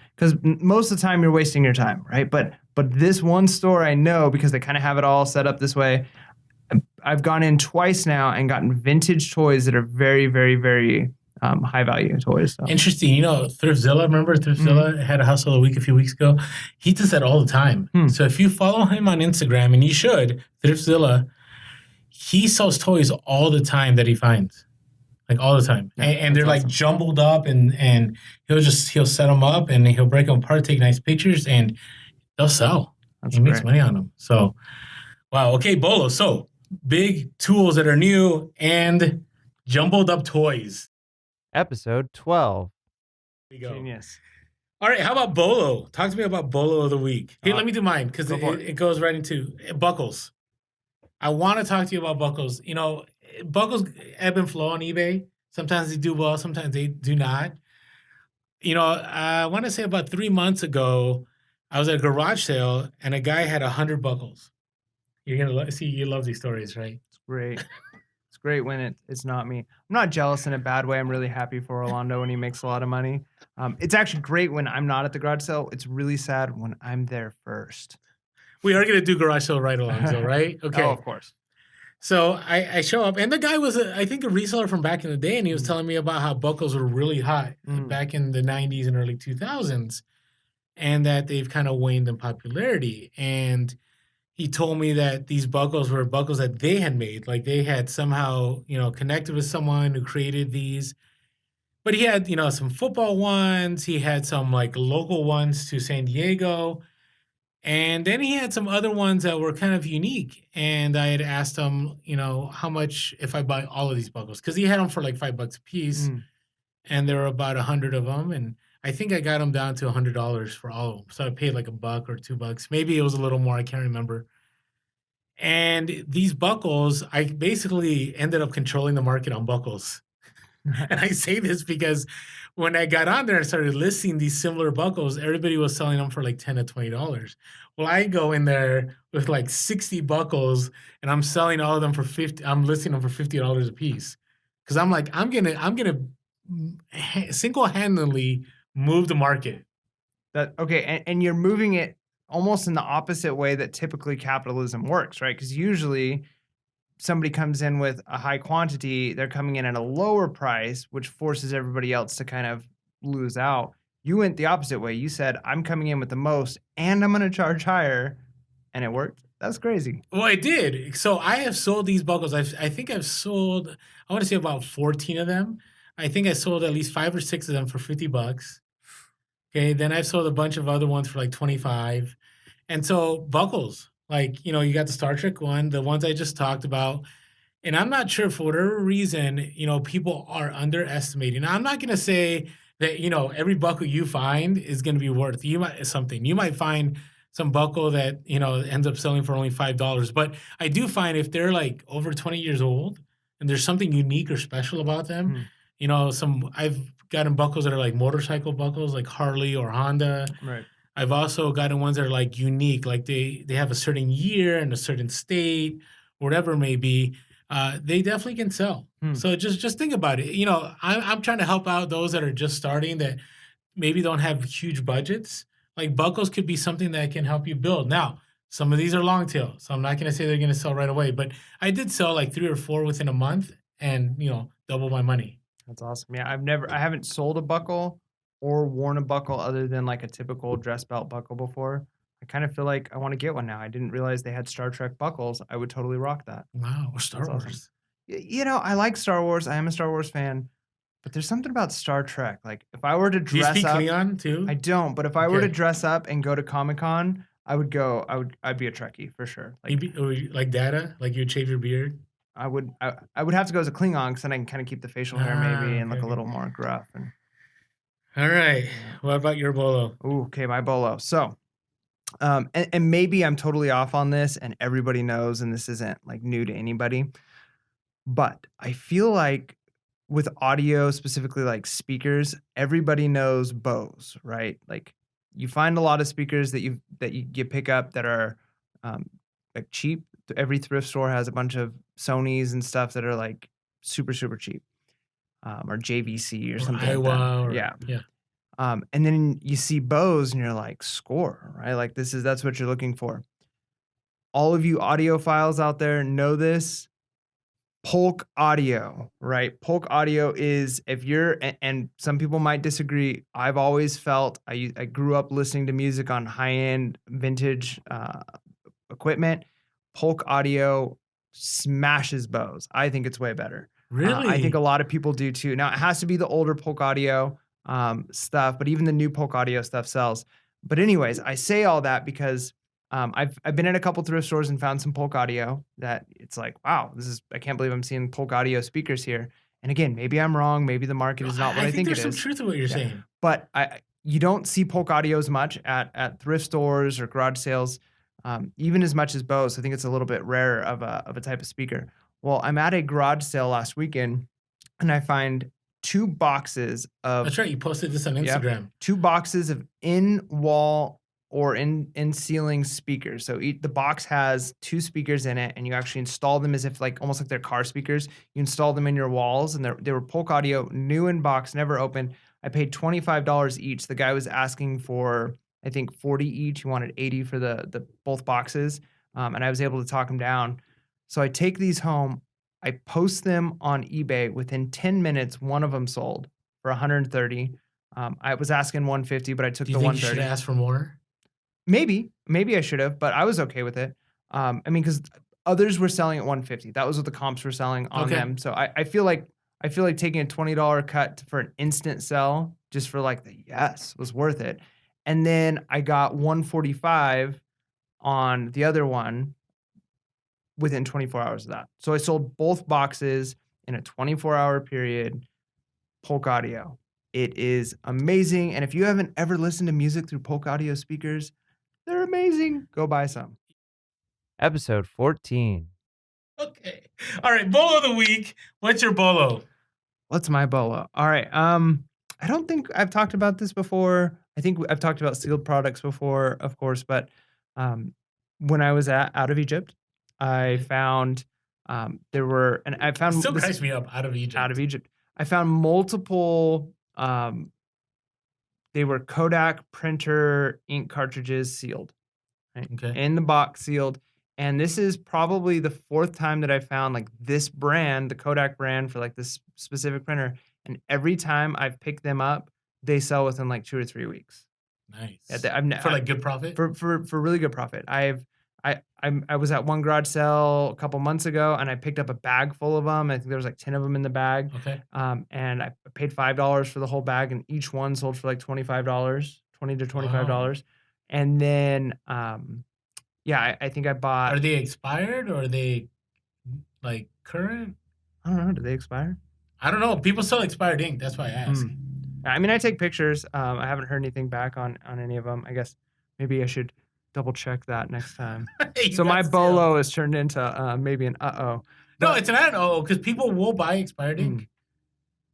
most of the time you're wasting your time, right? But this one store I know, because they kind of have it all set up this way, I've gone in twice now and gotten vintage toys that are very, very, very high value toys. So. Interesting. Thriftzilla, remember Thriftzilla had a hustle a week a few weeks ago? He does that all the time. So if you follow him on Instagram, and you should, Thriftzilla, he sells toys all the time that he finds, like all the time. Yeah, and they're like jumbled up, and he'll set them up and he'll break them apart, take nice pictures, and they'll sell. He makes money on them. So, wow. Okay, Bolo. So big tools that are new and jumbled up toys. Episode 12. There you go. Genius. All right, how about Bolo? Talk to me about Bolo of the week. Here, let me do mine, because it goes right into buckles. I want to talk to you about buckles. Buckles ebb and flow on eBay. Sometimes they do well, sometimes they do not. I want to say about 3 months ago, I was at a garage sale, and a guy had 100 buckles. You're going to see, you love these stories, right? It's great. It's great when it's not me. I'm not jealous in a bad way. I'm really happy for Orlando when he makes a lot of money. It's actually great when I'm not at the garage sale. It's really sad when I'm there first. We are going to do garage sale ride-alongs, though, right? Okay. Oh, of course. So I show up, and the guy was, I think, a reseller from back in the day, and he was telling me about how buckles were really hot back in the 90s and early 2000s, and that they've kind of waned in popularity. And he told me that these buckles were buckles that they had made. Like they had somehow, connected with someone who created these. But he had, some football ones. He had some like local ones to San Diego. And then he had some other ones that were kind of unique. And I had asked him, how much if I buy all of these buckles? Because he had them for like $5 a piece. And there were about 100 of them. And I think I got them down to $100 for all of them. So I paid like $1 or $2. Maybe it was a little more. I can't remember. And these buckles, I basically ended up controlling the market on buckles. And I say this because when I got on there and started listing these similar buckles, everybody was selling them for like $10 to $20. Well, I go in there with like 60 buckles and I'm selling all of them for 50. I'm listing them for $50 a piece. Cause I'm like, I'm gonna single-handedly move the market. Okay. And you're moving it almost in the opposite way that typically capitalism works, right? Because usually somebody comes in with a high quantity, they're coming in at a lower price, which forces everybody else to kind of lose out. You went the opposite way. You said, I'm coming in with the most and I'm going to charge higher. And it worked. That's crazy. Well, it did. So I have sold these buckles. I think I've sold, I want to say about 14 of them. I think I sold at least 5 or 6 of them for $50. Okay. Then I've sold a bunch of other ones for like 25. And so buckles, like, you got the Star Trek one, the ones I just talked about. And I'm not sure for whatever reason, people are underestimating. Now, I'm not going to say that, every buckle you find is going to be worth something. You might find some buckle that, ends up selling for only $5. But I do find if they're like over 20 years old and there's something unique or special about them, I've gotten buckles that are like motorcycle buckles, like Harley or Honda. Right. I've also gotten ones that are like unique, like they have a certain year and a certain state, whatever it may be. They definitely can sell. So just think about it. I'm trying to help out those that are just starting that maybe don't have huge budgets. Like buckles could be something that can help you build. Now, some of these are long tail, so I'm not going to say they're going to sell right away, but I did sell like 3 or 4 within a month and, double my money. That's awesome. Yeah, I haven't sold a buckle or worn a buckle other than like a typical dress belt buckle before. I kind of feel like I want to get one now. I didn't realize they had Star Trek buckles. I would totally rock that. Wow, or Star Wars. Awesome. I like Star Wars. I am a Star Wars fan, but there's something about Star Trek. Like if I were to dress up, do you speak Klingon too? I don't. But if I were to dress up and go to Comic-Con, I'd be a Trekkie for sure. Like Data, like you'd shave your beard. I would have to go as a Klingon because then I can kind of keep the facial hair maybe and look a little more gruff. All right. What about your bolo? Ooh, okay, my bolo. So, and maybe I'm totally off on this and everybody knows, and this isn't like new to anybody, but I feel like with audio, specifically like speakers, everybody knows BOLOs, right? Like you find a lot of speakers that you pick up that are like cheap. Every thrift store has a bunch of Sonys and stuff that are like super, super cheap. Or JVC or something Iowa like that. Yeah. And then you see BOLOs and you're like, score, right? Like that's what you're looking for. All of you audiophiles out there know this. Polk audio, right? Polk audio is and some people might disagree. I've always felt I grew up listening to music on high-end vintage equipment. Polk audio smashes BOLOs. I think it's way better. Really? I think a lot of people do too. Now it has to be the older Polk audio stuff, but even the new Polk audio stuff sells. But anyways, I say all that because I've been in a couple thrift stores and found some Polk audio that it's like, wow, I can't believe I'm seeing Polk audio speakers here. And again, maybe I'm wrong. Maybe the market is not what I think it is. There's some truth to what you're saying. But you don't see Polk audio as much at thrift stores or garage sales, even as much as BOLOs. I think it's a little bit rarer of a type of speaker. Well, I'm at a garage sale last weekend, and I find 2 boxes of... That's right. You posted this on Instagram. 2 boxes of in-wall or in-ceiling speakers. So the box has 2 speakers in it, and you actually install them as if almost like they're car speakers. You install them in your walls, and they were Polk audio, new in box, never opened. I paid $25 each. The guy was asking for, I think, 40 each. He wanted 80 for the both boxes, and I was able to talk him down. So I take these home, I post them on eBay. Within 10 minutes, one of them sold for 130. I was asking 150, but I took the 130. You should ask for more? Maybe I should have, but I was okay with it. I mean, because others were selling at 150. That was what the comps were selling on Okay. them. So I feel like taking a $20 cut for an instant sell just for like the yes was worth it. And then I got 145 on the other one within 24 hours of that. So I sold both boxes in a 24-hour period. Polk Audio. It is amazing. And if you haven't ever listened to music through Polk Audio speakers, they're amazing. Go buy some. Episode 14. Okay. All right. Bolo of the week. What's your bolo? What's my bolo? All right. I don't think I've talked about this before. I think I've talked about sealed products before, of course, but when I was out of Egypt, I found there were, and I found Still cracks me up. Out of Egypt. Out of Egypt, I found multiple. They were Kodak printer ink cartridges sealed, right? Okay. In the box sealed. And this is probably the fourth time that I found like this brand, the Kodak brand for like this specific printer. And every time I've picked them up, they sell within like 2 or 3 weeks. Nice. Yeah, for like good profit? For really good profit. I was at one garage sale a couple months ago and I picked up a bag full of them. I think there was like 10 of them in the bag. Okay. And I paid $5 for the whole bag and each one sold for like $25, $20 to $25. Wow. And then yeah, I think I bought. Are they expired or are they like current? I don't know. Do they expire? I don't know. People sell expired ink. That's why I ask. I mean, I take pictures. I haven't heard anything back on any of them. I guess maybe I should double check that next time. So my bolo is turned into maybe an uh-oh. No, it's not an uh-oh because people will buy expired ink.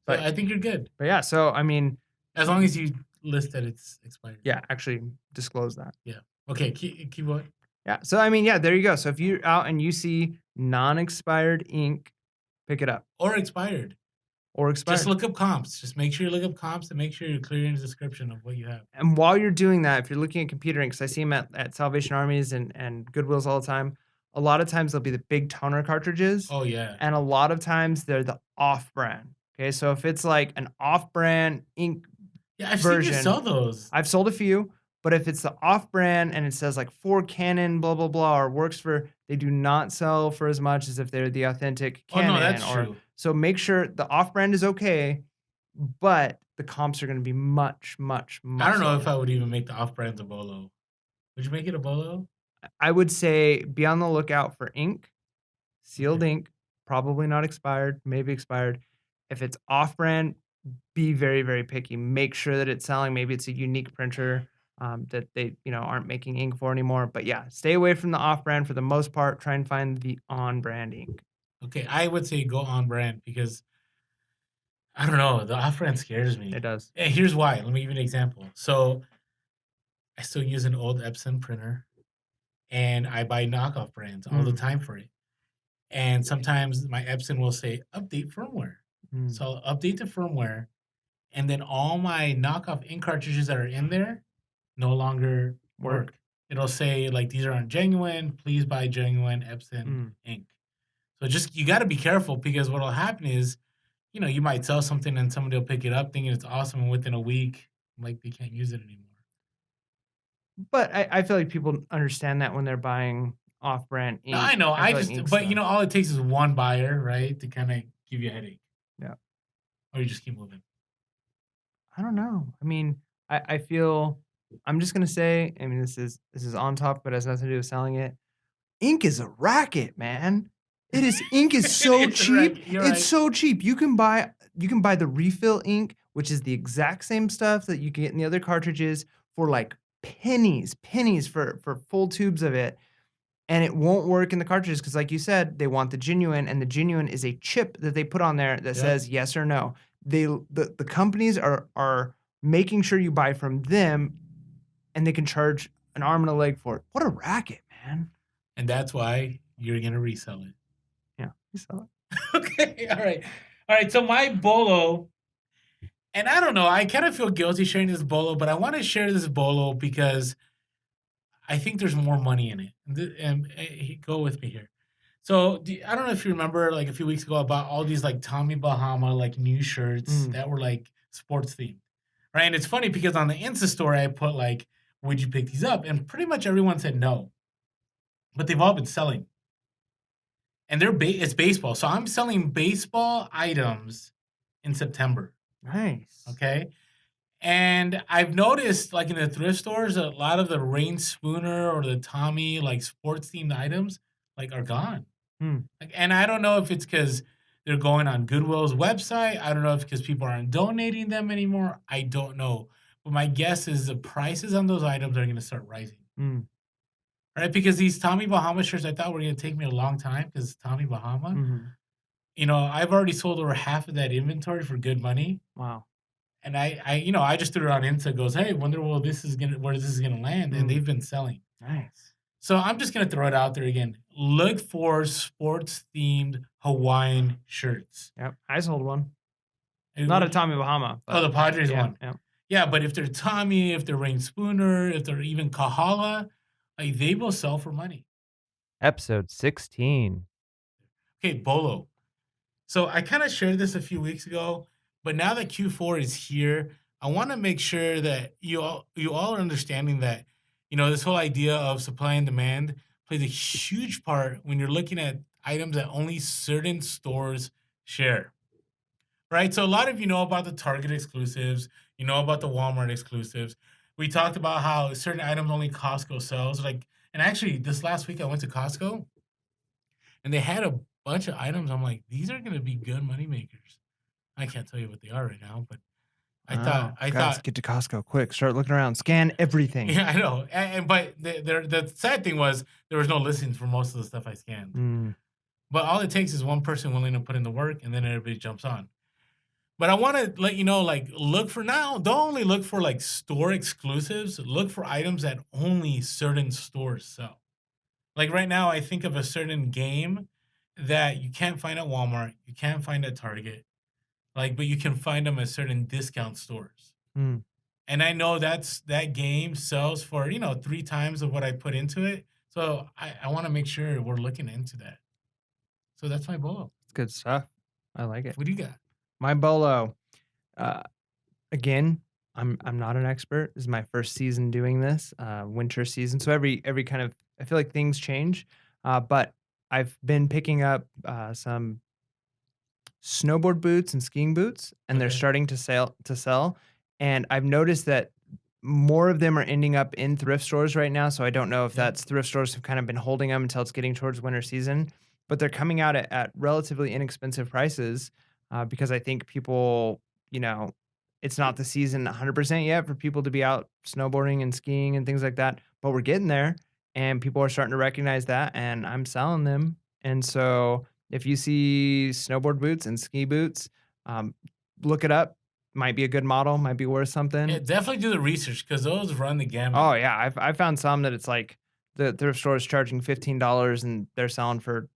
But I think you're good. But yeah, so I mean. As long as you list that it's expired. Yeah, actually disclose that. Yeah. Okay, keep going. Yeah. So, I mean, yeah, there you go. So if you're out and you see non-expired ink, pick it up. Or expired. Just look up comps. Just make sure you look up comps and make sure you're clear in the description of what you have. And while you're doing that, if you're looking at computer inks, I see them at Salvation Armies and Goodwills all the time. A lot of times they'll be the big toner cartridges. Oh, yeah. And a lot of times they're the off-brand. Okay, so if it's like an off-brand ink version. Seen you sell those. I've sold a few. But if it's the off-brand and it says like for Canon, blah, blah, blah, or works for, they do not sell for as much as if they're the authentic Canon. Oh, no, that's true. So make sure the off-brand is okay, but the comps are going to be much, much, much I don't know lower. if I would even make the off-brand a bolo. Would you make it a bolo? I would say be on the lookout for ink, sealed ink, probably not expired, maybe expired. If it's off-brand, be very, very picky. Make sure that it's selling. Maybe it's a unique printer. That they aren't making ink for anymore. But yeah, stay away from the off-brand for the most part. Try and find the on-brand ink. Okay, I would say go on-brand because, I don't know, the off-brand scares me. It does. And here's why. Let me give you an example. So I still use an old Epson printer, and I buy knockoff brands all the time for it. And sometimes my Epson will say, update firmware. So I'll update the firmware, and then all my knockoff ink cartridges that are in there no longer work. It'll say like these aren't genuine. Please buy genuine Epson ink. So you got to be careful because what'll happen is, you might sell something and somebody will pick it up thinking it's awesome, and within a week, like they can't use it anymore. But I feel like people understand that when they're buying off-brand ink. No, I know. But all it takes is one buyer, right, to kind of give you a headache. Yeah. Or you just keep moving. I don't know. I mean, I feel. I'm just gonna say, I mean, this is on topic, but it has nothing to do with selling it. Ink is a racket, man. It is. Ink is so cheap. It's so cheap. You can buy the refill ink, which is the exact same stuff that you can get in the other cartridges for like pennies for full tubes of it, and it won't work in the cartridges because, like you said, they want the genuine, and the genuine is a chip that they put on there that says yes or no. The companies are making sure you buy from them. And they can charge an arm and a leg for it. What a racket, man. And that's why you're going to resell it. Yeah, resell it. Okay, all right. So my bolo, and I don't know, I kind of feel guilty sharing this bolo, but I want to share this bolo because I think there's more money in it. And go with me here. So I don't know if you remember, like a few weeks ago, about all these like Tommy Bahama like new shirts that were like sports themed, right? And it's funny because on the Insta story I put like, would you pick these up? And pretty much everyone said no. but they've all been selling. And it's baseball. So I'm selling baseball items in September. Nice. Okay. And I've noticed, like in the thrift stores, a lot of the Rain Spooner or the Tommy, like sports themed items, like are gone. Hmm. Like, and I don't know if it's because they're going on Goodwill's website. I don't know if because people aren't donating them anymore. I don't know. But my guess is the prices on those items are going to start rising. Hmm. Right? Because these Tommy Bahama shirts, I thought were going to take me a long time because Tommy Bahama. Mm-hmm. You know, I've already sold over half of that inventory for good money. Wow. And I just threw it on Insta. Goes, hey, wonder where this is gonna land, and they've been selling. Nice. So I'm just gonna throw it out there again. Look for sports themed Hawaiian shirts. Yep. I sold one. Not a Tommy Bahama. Oh, the Padres one. Yeah. Yeah, but if they're Tommy, if they're Rain Spooner, if they're even Kahala, like they will sell for money. Episode 16. Okay, Bolo. So I kind of shared this a few weeks ago, but now that Q4 is here, I want to make sure that you all are understanding that, you know, this whole idea of supply and demand plays a huge part when you're looking at items that only certain stores share. Right? So a lot of you know about the Target exclusives, you know about the Walmart exclusives. We talked about how certain items only Costco sells. Like, and actually this last week I went to Costco and they had a bunch of items. I'm like, these are gonna be good money makers. I can't tell you what they are right now, but I thought get to Costco quick. Start looking around. Scan everything. yeah, I know. But the sad thing was there was no listings for most of the stuff I scanned. Mm. But all it takes is one person willing to put in the work, and then everybody jumps on. But I want to let you know, like, look for now. Don't only look for like store exclusives. Look for items that only certain stores sell. Like right now, I think of a certain game that you can't find at Walmart, you can't find at Target, like, but you can find them at certain discount stores. Mm. And I know that game sells for, you know, 3 times of what I put into it. So I want to make sure we're looking into that. So that's my bolo. It's good stuff. I like it. What do you got? My bolo. Again, I'm not an expert. This is my first season doing this, winter season. So every kind of, I feel like things change. But I've been picking up some snowboard boots and skiing boots, and they're Okay. starting to sell. And I've noticed that more of them are ending up in thrift stores right now. So I don't know if Yep. that's thrift stores have kind of been holding them until it's getting towards winter season, but they're coming out at relatively inexpensive prices because I think people, you know, it's not the season 100% yet for people to be out snowboarding and skiing and things like that, but we're getting there and people are starting to recognize that and I'm selling them. And so if you see snowboard boots and ski boots, look it up. Might be a good model, might be worth something. Yeah, definitely do the research because those run the gamut. Oh yeah, I found some that it's like the thrift store is charging $15 and they're selling for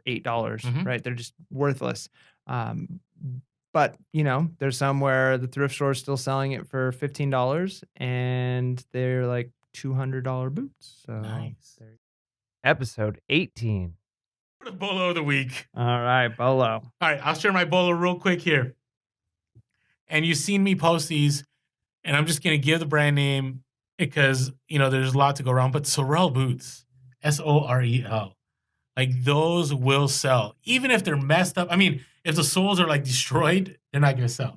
$8, right? They're just worthless. But you know, there's some where the thrift store is still selling it for $15 and they're like $200 boots. So Nice. Episode 18. For the bolo of the week. All right, bolo. All right, I'll share my bolo real quick here. And you've seen me post these, and I'm just going to give the brand name because, you know, there's a lot to go around. But Sorel boots, Sorel, like those will sell. Even if they're messed up. I mean, if the soles are like destroyed, they're not going to sell.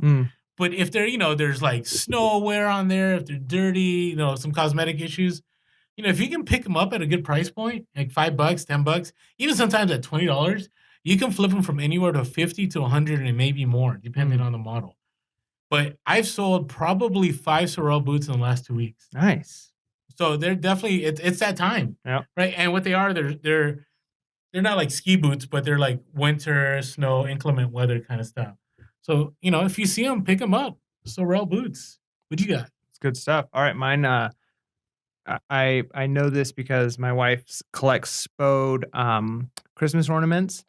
But if they're, you know, there's like snow wear on there, if they're dirty, you know, some cosmetic issues, you know, if you can pick them up at a good price point, like $5, $10, even sometimes at $20, you can flip them from anywhere to 50 to 100 and maybe more, depending on the model. But I've sold probably 5 Sorel boots in the last 2 weeks. Nice. So they're definitely it's that time. Yeah. Right. And what they are, they're not like ski boots, but they're like winter, snow, inclement weather kind of stuff. So, you know, if you see them, pick them up. Sorel boots. What do you got? It's good stuff. All right, mine. I know this because my wife collects Spode Christmas ornaments.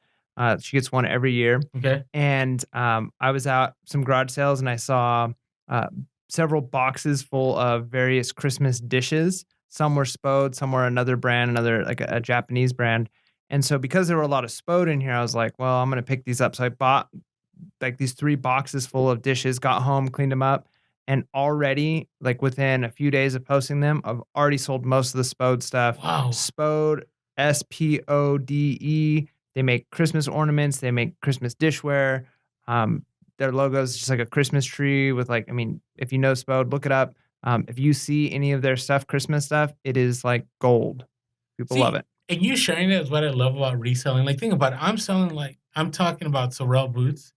She gets one every year. Okay. And I was out some garage sales and I saw several boxes full of various Christmas dishes. Some were Spode, some were another brand, like a Japanese brand. And so because there were a lot of Spode in here, I was like, well, I'm going to pick these up. So I bought like these 3 boxes full of dishes, got home, cleaned them up. And already, like within a few days of posting them, I've already sold most of the Spode stuff. Wow. Spode SPODE. They make Christmas ornaments. They make Christmas dishware. Their logo is just like a Christmas tree with like, I mean, if you know Spode, look it up. If you see any of their stuff, Christmas stuff, it is like gold. People love it. And you sharing it is what I love about reselling. Like, think about it. I'm talking about Sorel boots.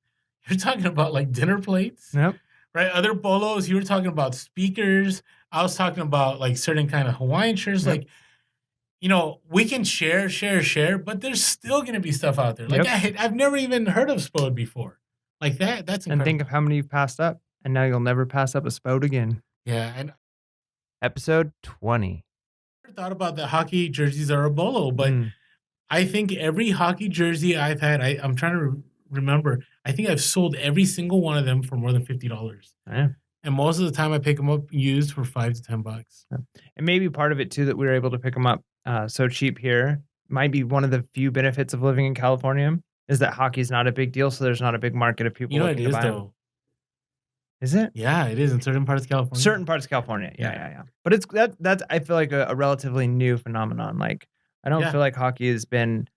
You're talking about like dinner plates. Yep. Right? Other bolos, you were talking about speakers. I was talking about like certain kind of Hawaiian shirts. Yep. Like, we can share, but there's still going to be stuff out there. Like, I've never even heard of Spode before. Like that's incredible. And think of how many you've passed up, and now you'll never pass up a Spode again. Yeah. And Episode 20. I never thought about the hockey jerseys are a bolo, but I think every hockey jersey I've had, I'm trying to remember, I think I've sold every single one of them for more than $50. Yeah. And most of the time I pick them up used for $5 to $10. Yeah. And maybe part of it too that we were able to pick them up so cheap here might be one of the few benefits of living in California is that hockey is not a big deal, so there's not a big market of people looking to buy them. Is it? Yeah, it is in certain parts of California. Certain parts of California, yeah. But it's that's I feel like a relatively new phenomenon. Like I don't feel like hockey has been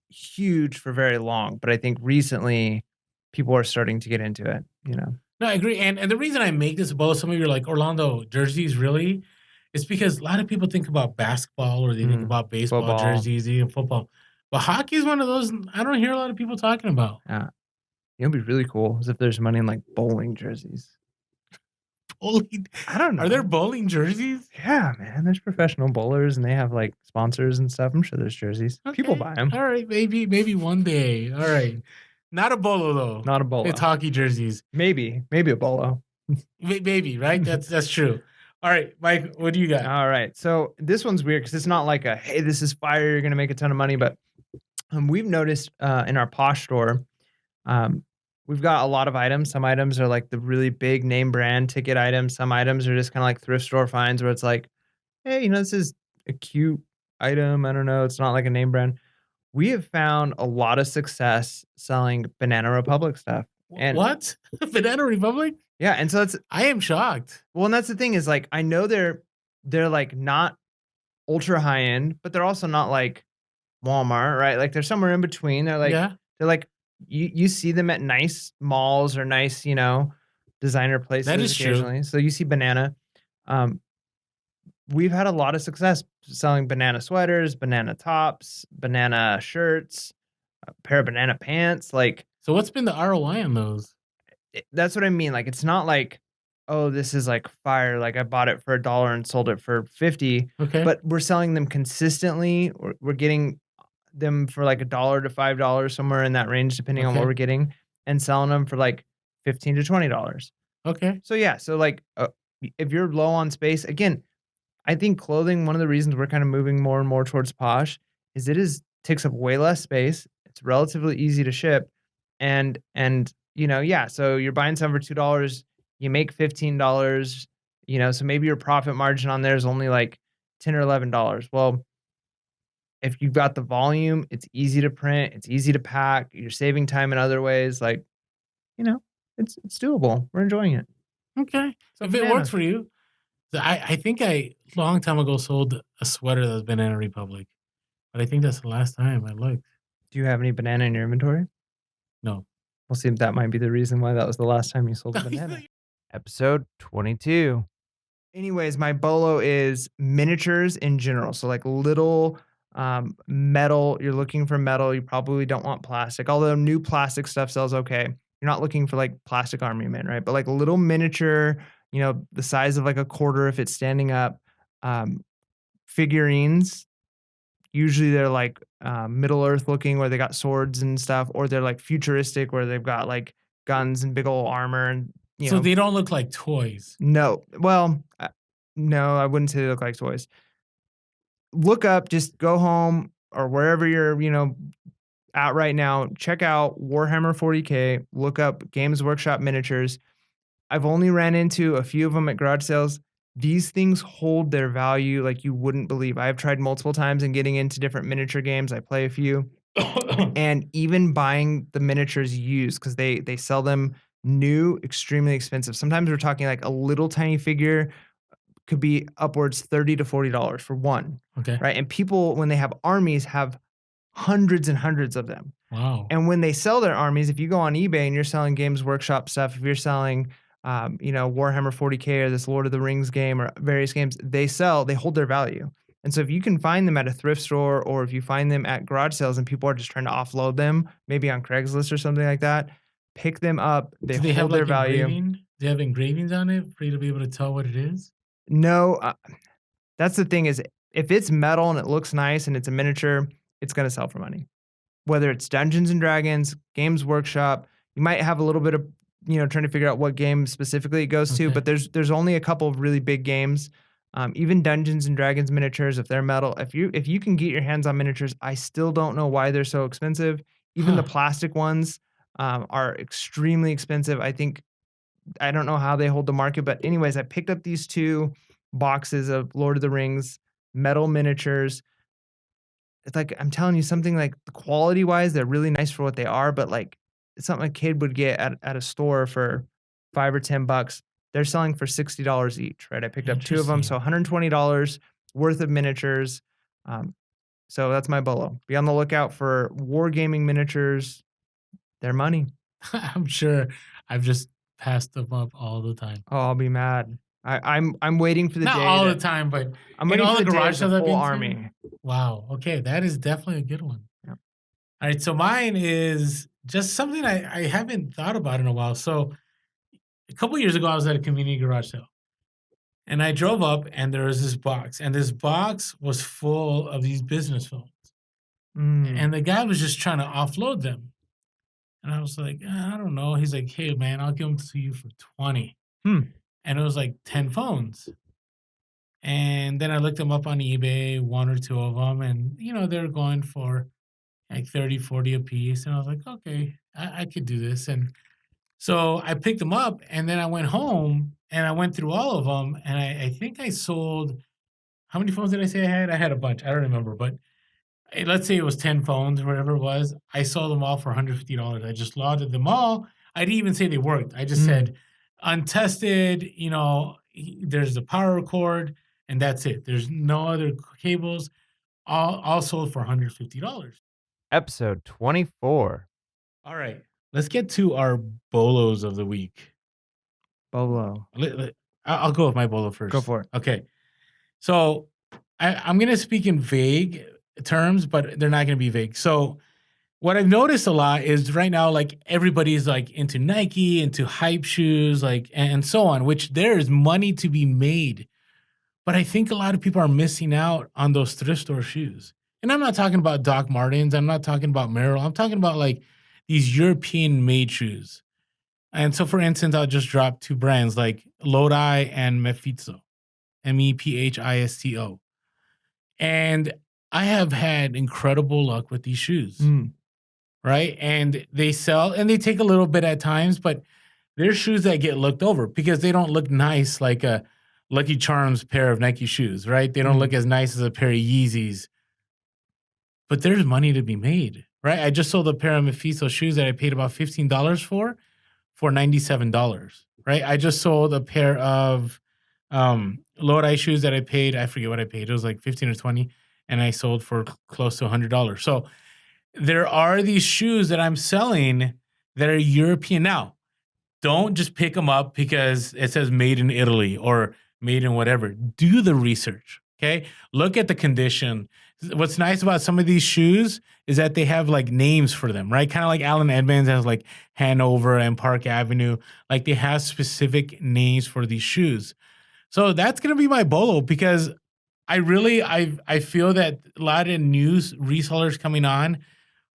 huge for very long, but I think recently people are starting to get into it. No, I agree. And the reason I make this about some of you are like, Orlando, jerseys, really? It's because a lot of people think about basketball or they think about baseball football. Jerseys, even football. But hockey is one of those I don't hear a lot of people talking about. Yeah. It'd be really cool as if there's money in like bowling jerseys. Bowling? I don't know. Are there bowling jerseys? Yeah, man. There's professional bowlers and they have like sponsors and stuff. I'm sure there's jerseys. Okay. People buy them. All right, maybe one day. All right. Not a bolo though. Not a bolo. It's hockey jerseys. Maybe a bolo. Maybe, right? That's true. All right, Mike, what do you got? All right. So this one's weird because it's not like a, hey, this is fire, you're going to make a ton of money. But we've noticed in our Posh store, we've got a lot of items. Some items are like the really big name brand ticket items. Some items are just kind of like thrift store finds where it's like, hey, this is a cute item. I don't know. It's not like a name brand. We have found a lot of success selling Banana Republic stuff. And what? Banana Republic? Yeah, and so I am shocked. Well, and that's the thing is like I know they're like not ultra high end, but they're also not like Walmart, right? Like they're somewhere in between. They're like you see them at nice malls or nice, designer places that is occasionally. True. So you see Banana. We've had a lot of success selling banana sweaters, banana tops, banana shirts, a pair of banana pants. Like, so what's been the ROI on those? That's what I mean. Like, it's not like, oh, this is like fire. Like I bought it for $1 and sold it for 50. Okay. But we're selling them consistently. We're getting them for like $1 to $5, somewhere in that range, depending on what we're getting, and selling them for like $15 to $20. Okay. So yeah. So like, if you're low on space, again, I think clothing, one of the reasons we're kind of moving more and more towards Posh is takes up way less space. It's relatively easy to ship. And so you're buying some for $2, you make $15, so maybe your profit margin on there is only like $10 or $11. Well, if you've got the volume, it's easy to print, it's easy to pack, you're saving time in other ways, like, it's doable. We're enjoying it. Okay. So if it works for you. I think I long time ago sold a sweater that was Banana Republic, but I think that's the last time I looked. Do you have any banana in your inventory? No. We'll see if that might be the reason why that was the last time you sold a banana. Episode 22. Anyways, my bolo is miniatures in general. So like little metal. You're looking for metal. You probably don't want plastic, although new plastic stuff sells okay. You're not looking for like plastic army men, right? But like a little miniature, the size of like a quarter if it's standing up. Figurines, usually they're like Middle Earth looking where they got swords and stuff, or they're like futuristic where they've got like guns and big old armor. And so they don't look like toys. No. Well, no, I wouldn't say they look like toys. Look up, just go home or wherever you're, at right now, check out Warhammer 40K, look up Games Workshop miniatures. I've only ran into a few of them at garage sales. These things hold their value like you wouldn't believe. I have tried multiple times in getting into different miniature games. I play a few. And even buying the miniatures used, because they sell them new, extremely expensive. Sometimes we're talking like a little tiny figure could be upwards $30 to $40 for one, Okay. right? And people, when they have armies, have hundreds and hundreds of them. Wow. And when they sell their armies, if you go on eBay and you're selling Games Workshop stuff, if you're selling, Warhammer 40K or this Lord of the Rings game or various games, they hold their value. And so if you can find them at a thrift store or if you find them at garage sales and people are just trying to offload them, maybe on Craigslist or something like that, pick them up. Do they have hold their like value. engraving? Do they have engravings on it for you to be able to tell what it is? No, that's the thing is if it's metal and it looks nice and it's a miniature, it's going to sell for money. Whether it's Dungeons and Dragons, Games Workshop, you might have a little bit of, trying to figure out what game specifically it goes to, Okay. but there's only a couple of really big games. Even Dungeons and Dragons miniatures, if they're metal, if you can get your hands on miniatures, I still don't know why they're so expensive. Even the plastic ones are extremely expensive. I don't know how they hold the market, but anyways, I picked up these 2 boxes of Lord of the Rings metal miniatures. It's like, I'm telling you something like quality-wise, they're really nice for what they are, but like it's something a kid would get at a store for $5 or $10. They're selling for $60 each, right? I picked up 2 of them, so $120 worth of miniatures. So that's my bolo. Be on the lookout for wargaming miniatures. They're money. I'm sure I've just passed them up all the time. Oh, I'll be mad. I'm waiting for the Not day. all the time, but I'm in waiting all for the the day garage of the sales I've full been to. army. Wow. Okay, that is definitely a good one. Yep. All right, so mine is just something I haven't thought about in a while. So a couple years ago, I was at a community garage sale. And I drove up and there was this box. And this box was full of these business phones. And the guy was just trying to offload them. And I was like, I don't know. He's like, hey, man, I'll give them to you for 20. And it was like 10 phones. And then I looked them up on eBay, 1 or 2 of them. And, they're going for like 30, 40 a piece. And I was like, okay, I could do this. And so I picked them up and then I went home and I went through all of them. And I think I sold, how many phones did I say I had? I had a bunch. I don't remember. But let's say it was 10 phones or whatever it was. I sold them all for $150. I just logged them all. I didn't even say they worked. I just said untested, there's the power cord and that's it. There's no other cables. All sold for $150. Episode 24. All right. Let's get to our bolos of the week. Bolo. I'll go with my bolo first. Go for it. Okay. So I'm going to speak in vague terms, but they're not going to be vague. So what I've noticed a lot is right now, like everybody's like into Nike, into hype shoes, like, and so on, which there is money to be made. But I think a lot of people are missing out on those thrift store shoes. And I'm not talking about Doc Martens. I'm not talking about Merrell. I'm talking about like these European made shoes. And so, for instance, I'll just drop 2 brands like Lodi and Mephisto, Mephisto. And I have had incredible luck with these shoes, right? And they sell and they take a little bit at times, but they're shoes that get looked over because they don't look nice like a Lucky Charms pair of Nike shoes, right? They don't look as nice as a pair of Yeezys. But there's money to be made, right? I just sold a pair of Mephisto shoes that I paid about $15 for $97, right? I just sold a pair of Lodi shoes that I forget what I paid. It was like 15 or 20, and I sold for close to $100. So there are these shoes that I'm selling that are European. Now, don't just pick them up because it says made in Italy or made in whatever. Do the research, okay? Look at the condition. What's nice about some of these shoes is that they have like names for them, right? Kind of like Allen Edmonds has like Hanover and Park Avenue. Like they have specific names for these shoes. So that's going to be my bolo because I feel that a lot of new resellers coming on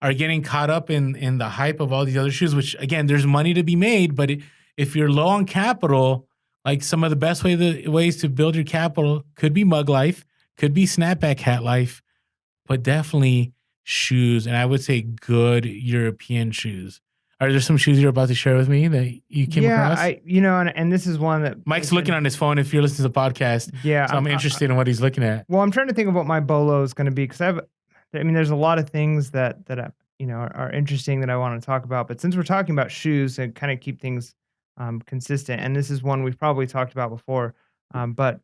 are getting caught up in the hype of all these other shoes, which again, there's money to be made. But if you're low on capital, like some of the best ways to build your capital could be mug life, could be snapback hat life, but definitely shoes. And I would say good European shoes. Are there some shoes you're about to share with me that you came across? And this is one that Mike's looking on his phone if you're listening to the podcast. Yeah. So I'm interested in what he's looking at. Well, I'm trying to think of what my bolo is going to be because there's a lot of things that are interesting that I want to talk about. But since we're talking about shoes and kind of keep things consistent, and this is one we've probably talked about before, But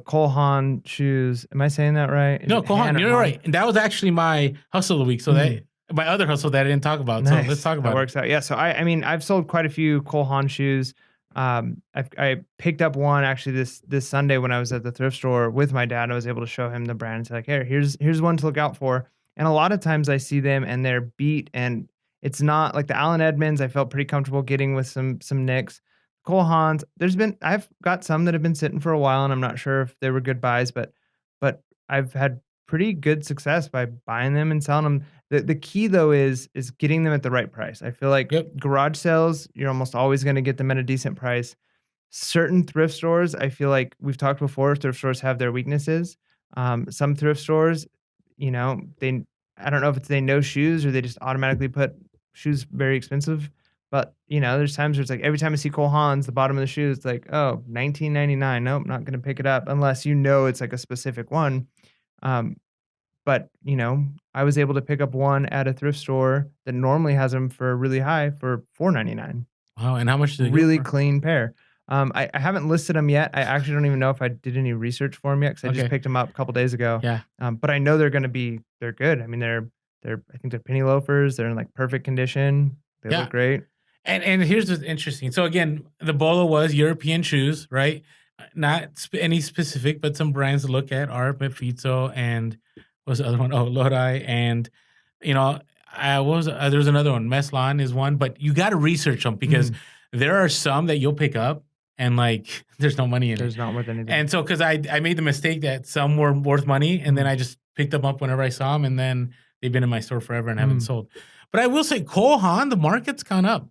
Cole Haan shoes. Am I saying that right? Is No, it Han Kohan, or you're Han? right. And that was actually my hustle of the week. So that my other hustle that I didn't talk about. So let's Nice. talk That about it. works out. Yeah. So I mean, I've sold quite a few Cole Haan shoes. I picked up one actually this Sunday when I was at the thrift store with my dad. I was able to show him the brand and say like, hey, here's one to look out for. And a lot of times I see them and they're beat, and it's not like the Allen Edmonds. I felt pretty comfortable getting with some nicks. Cole Haans. I've got some that have been sitting for a while, and I'm not sure if they were good buys, but I've had pretty good success by buying them and selling them. The key though is getting them at the right price. I feel like Yep. garage sales, you're almost always going to get them at a decent price. Certain thrift stores, I feel like we've talked before, thrift stores have their weaknesses. Some thrift stores, they I don't know if it's they know shoes or they just automatically put shoes very expensive. But there's times where it's like every time I see Cole Haans, the bottom of the shoe, it's like, oh, 19.99. Nope, not going to pick it up unless it's like a specific one. Um, but, I was able to pick up one at a thrift store that normally has them for really high for $4.99. Wow. And how much did it go Really for? clean pair. I haven't listed them yet. I actually don't even know if I did any research for them yet because I just Okay. picked them up a couple days ago. Yeah. But I know they're good. I mean, I think they're penny loafers. They're in like perfect condition. They Yeah. look great. And here's what's interesting. So again, the Bolo was European shoes, right? Not any specific, but some brands to look at are Mephisto and what's the other one? Oh, Lodi. And, there's another one. Meslon is one, but you got to research them because there are some that you'll pick up and like there's no money in it. There's not worth anything. And so, because I made the mistake that some were worth money, and then I just picked them up whenever I saw them, and then they've been in my store forever and haven't sold. But I will say, Cole Haan, the market's gone up.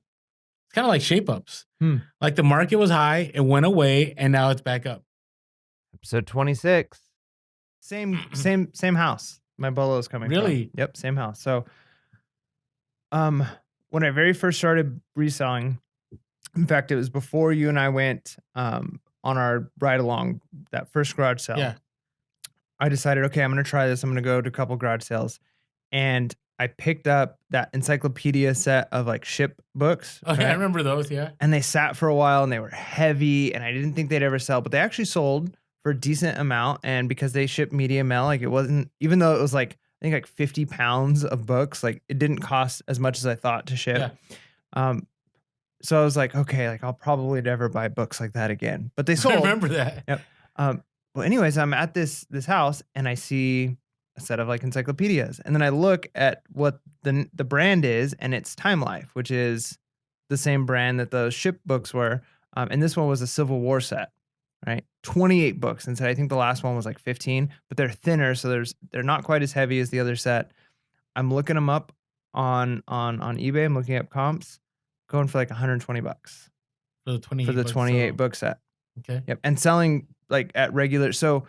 It's kind of like shape ups. Like the market was high, it went away, and now it's back up. Episode 26. Same house. My Bolo is coming Really? from. Yep, same house. So, when I very first started reselling, in fact, it was before you and I went on our ride along that first garage sale. Yeah. I decided, okay, I'm going to try this. I'm going to go to a couple garage sales, and I picked up that encyclopedia set of like ship books. Okay, I remember those. Yeah. And they sat for a while, and they were heavy, and I didn't think they'd ever sell, but they actually sold for a decent amount. And because they shipped media mail, like it wasn't, even though it was like, I think like 50 pounds of books, like it didn't cost as much as I thought to ship. Yeah. So I was like, okay, like I'll probably never buy books like that again. But they sold. I remember that. Yep. Well, anyways, I'm at this house and I see a set of like encyclopedias, and then I look at what the brand is, and it's Time Life, which is the same brand that those ship books were. And this one was a Civil War set, right? 28 books, and so I think the last one was like 15, but they're thinner, so they're not quite as heavy as the other set. I'm looking them up on eBay. I'm looking up comps, going for like $120 For the 28 for the books, 28 book set. Okay. Yep, and selling like at regular. So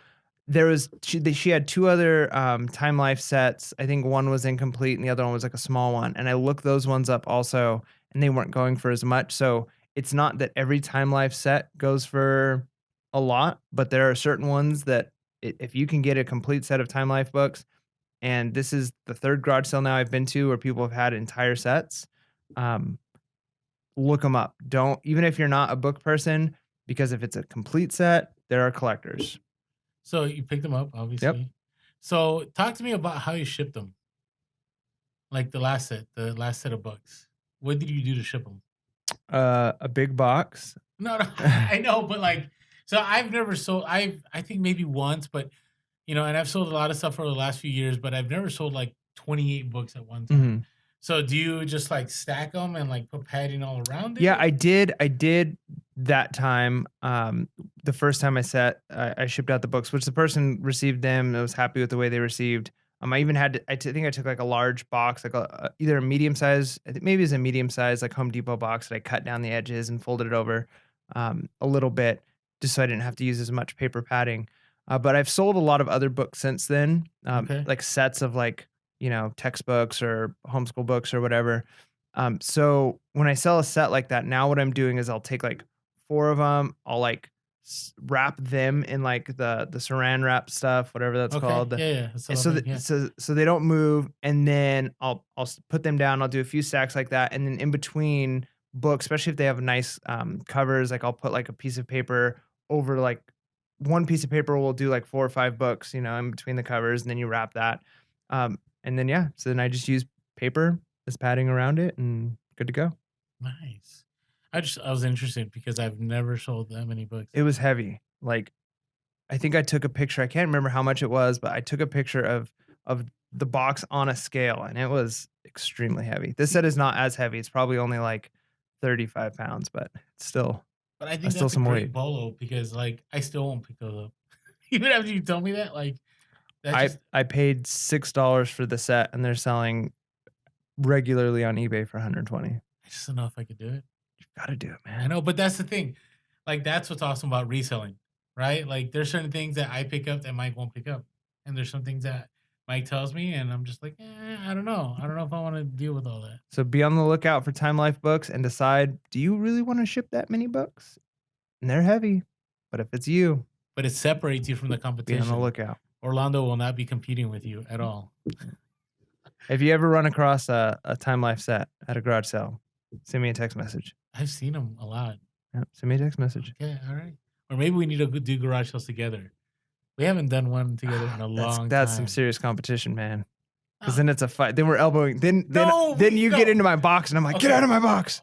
there was she had two other Time Life sets. I think one was incomplete and the other one was like a small one. And I looked those ones up also, and they weren't going for as much. So it's not that every Time Life set goes for a lot, but there are certain ones that if you can get a complete set of Time Life books, and this is the third garage sale now I've been to where people have had entire sets. Look them up. Don't, even if you're not a book person, because if it's a complete set, there are collectors. So you picked them up, obviously. Yep. So talk to me about how you shipped them. Like the last set of books. What did you do to ship them? A big box. No, I know, but like, so I've never sold. I think maybe once, but and I've sold a lot of stuff over the last few years, but I've never sold like 28 books at one time. Mm-hmm. So do you just like stack them and like put padding all around it? Yeah, I did that time. The first time I shipped out the books, which the person received them. I was happy with the way they received. I even had I think I took like a large box, like either a medium size, I think maybe it's a medium size like Home Depot box that I cut down the edges and folded it over a little bit, just so I didn't have to use as much paper padding. But I've sold a lot of other books since then, like sets of like textbooks or homeschool books or whatever. So when I sell a set like that, now what I'm doing is I'll take like 4 of them, I'll like wrap them in like the saran wrap stuff, whatever that's called. Yeah. So they don't move, and then I'll put them down. I'll do a few stacks like that, and then in between books, especially if they have nice covers, like I'll put like a piece of paper over like one piece of paper will do like 4 or 5 books, in between the covers, and then you wrap that. And then, so then I just use paper as padding around it and good to go. Nice. I was interested because I've never sold that many books. It was heavy. Like, I think I took a picture. I can't remember how much it was, but I took a picture of the box on a scale, and it was extremely heavy. This set is not as heavy. It's probably only like 35 pounds, but it's still. But I think still that's a some great weight. bolo because like I still won't pick those up. Even after you told me that, like that's I paid $6 for the set, and they're selling regularly on eBay for 120. I just don't know if I could do it. You gotta do it, man. I know, but that's the thing. Like that's what's awesome about reselling, right? Like there's certain things that I pick up that Mike won't pick up, and there's some things that Mike tells me, and I'm just like, I don't know. I don't know if I want to deal with all that. So be on the lookout for Time Life books and decide, do you really want to ship that many books? And they're heavy, but if it's you, but it separates you from the be competition. on the lookout. Orlando will not be competing with you at all. If you ever run across a Time Life set at a garage sale, send me a text message. I've seen them a lot. Yep, send me a text message. Okay, all right. Or maybe we need to do garage sales together. We haven't done one together in a long time. That's some serious competition, man. Because then it's a fight. Then we're elbowing. Then you no. get into my box, and I'm like, get out of my box.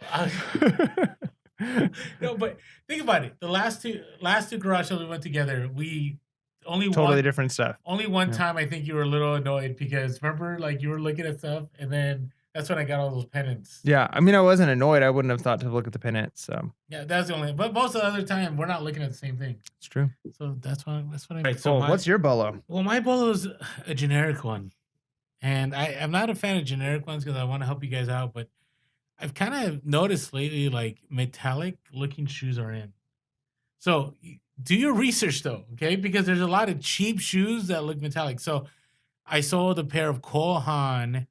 No, but think about it. The last two garage sales we went together, we only totally different stuff. Only one time I think you were a little annoyed because remember, like you were looking at stuff, and then that's when I got all those pennants. Yeah, I mean, I wasn't annoyed. I wouldn't have thought to look at the pennants. So yeah, that's the only. But most of the other time, we're not looking at the same thing. It's true. So that's what I. Right, so what's your bolo? Well, my bolo is a generic one, and I'm not a fan of generic ones because I want to help you guys out, but I've kind of noticed lately, like metallic looking shoes are in. So do your research though, okay? Because there's a lot of cheap shoes that look metallic. So I sold a pair of Cole Haan,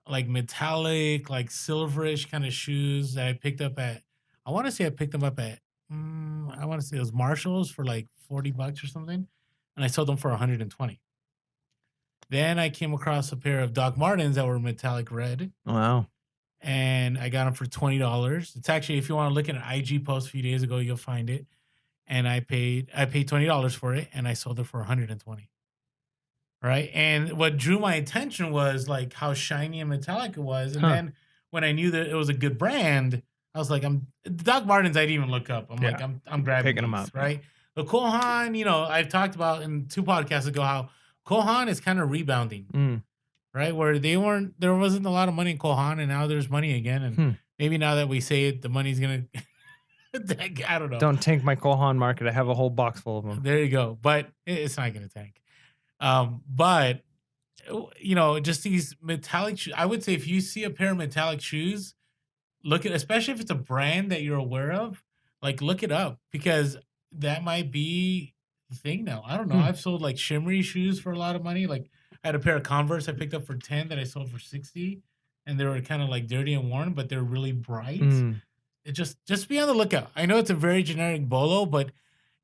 like metallic, like silverish kind of shoes that I picked up at, I want to say it was Marshall's for like $40 or something. And I sold them for 120. Then I came across a pair of Doc Martens that were metallic red. Wow. And I got them for $20. It's actually, if you want to look at an IG post a few days ago, you'll find it. And I paid $20 for it, and I sold it for 120. Right? And what drew my attention was like how shiny and metallic it was. And then when I knew that it was a good brand, I was like, Doc Martens, I didn't even look up. I'm grabbing picking them up. Right? The Cole Haan, I've talked about in 2 podcasts ago how Cole Haan is kind of rebounding. Right, where there wasn't a lot of money in Cole Haan, and now there's money again. And maybe now that we say it, the money's gonna. I don't know. Don't tank my Cole Haan market. I have a whole box full of them. There you go, but it's not gonna tank. But just these metallic shoes. I would say if you see a pair of metallic shoes, look at, especially if it's a brand that you're aware of, like look it up because that might be the thing now. I don't know. I've sold like shimmery shoes for a lot of money, like. I had a pair of Converse I picked up for 10 that I sold for 60, and they were kind of like dirty and worn, but they're really bright. It just be on the lookout. I know it's a very generic bolo, but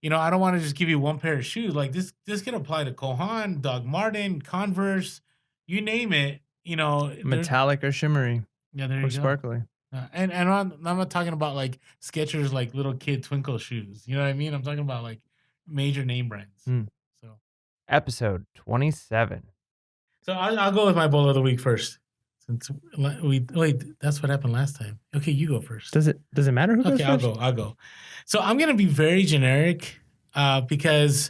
I don't want to just give you one pair of shoes. Like this can apply to Cole Haan, Doc Marten, Converse, you name it. Metallic or shimmery. Yeah, there you go. Or sparkly. And I'm not talking about like Skechers, like little kid twinkle shoes. You know what I mean? I'm talking about like major name brands. So episode 27. So I'll go with my bolo of the week first. Since that's what happened last time. Okay, you go first. Does it matter who goes first? I'll go. So I'm gonna be very generic because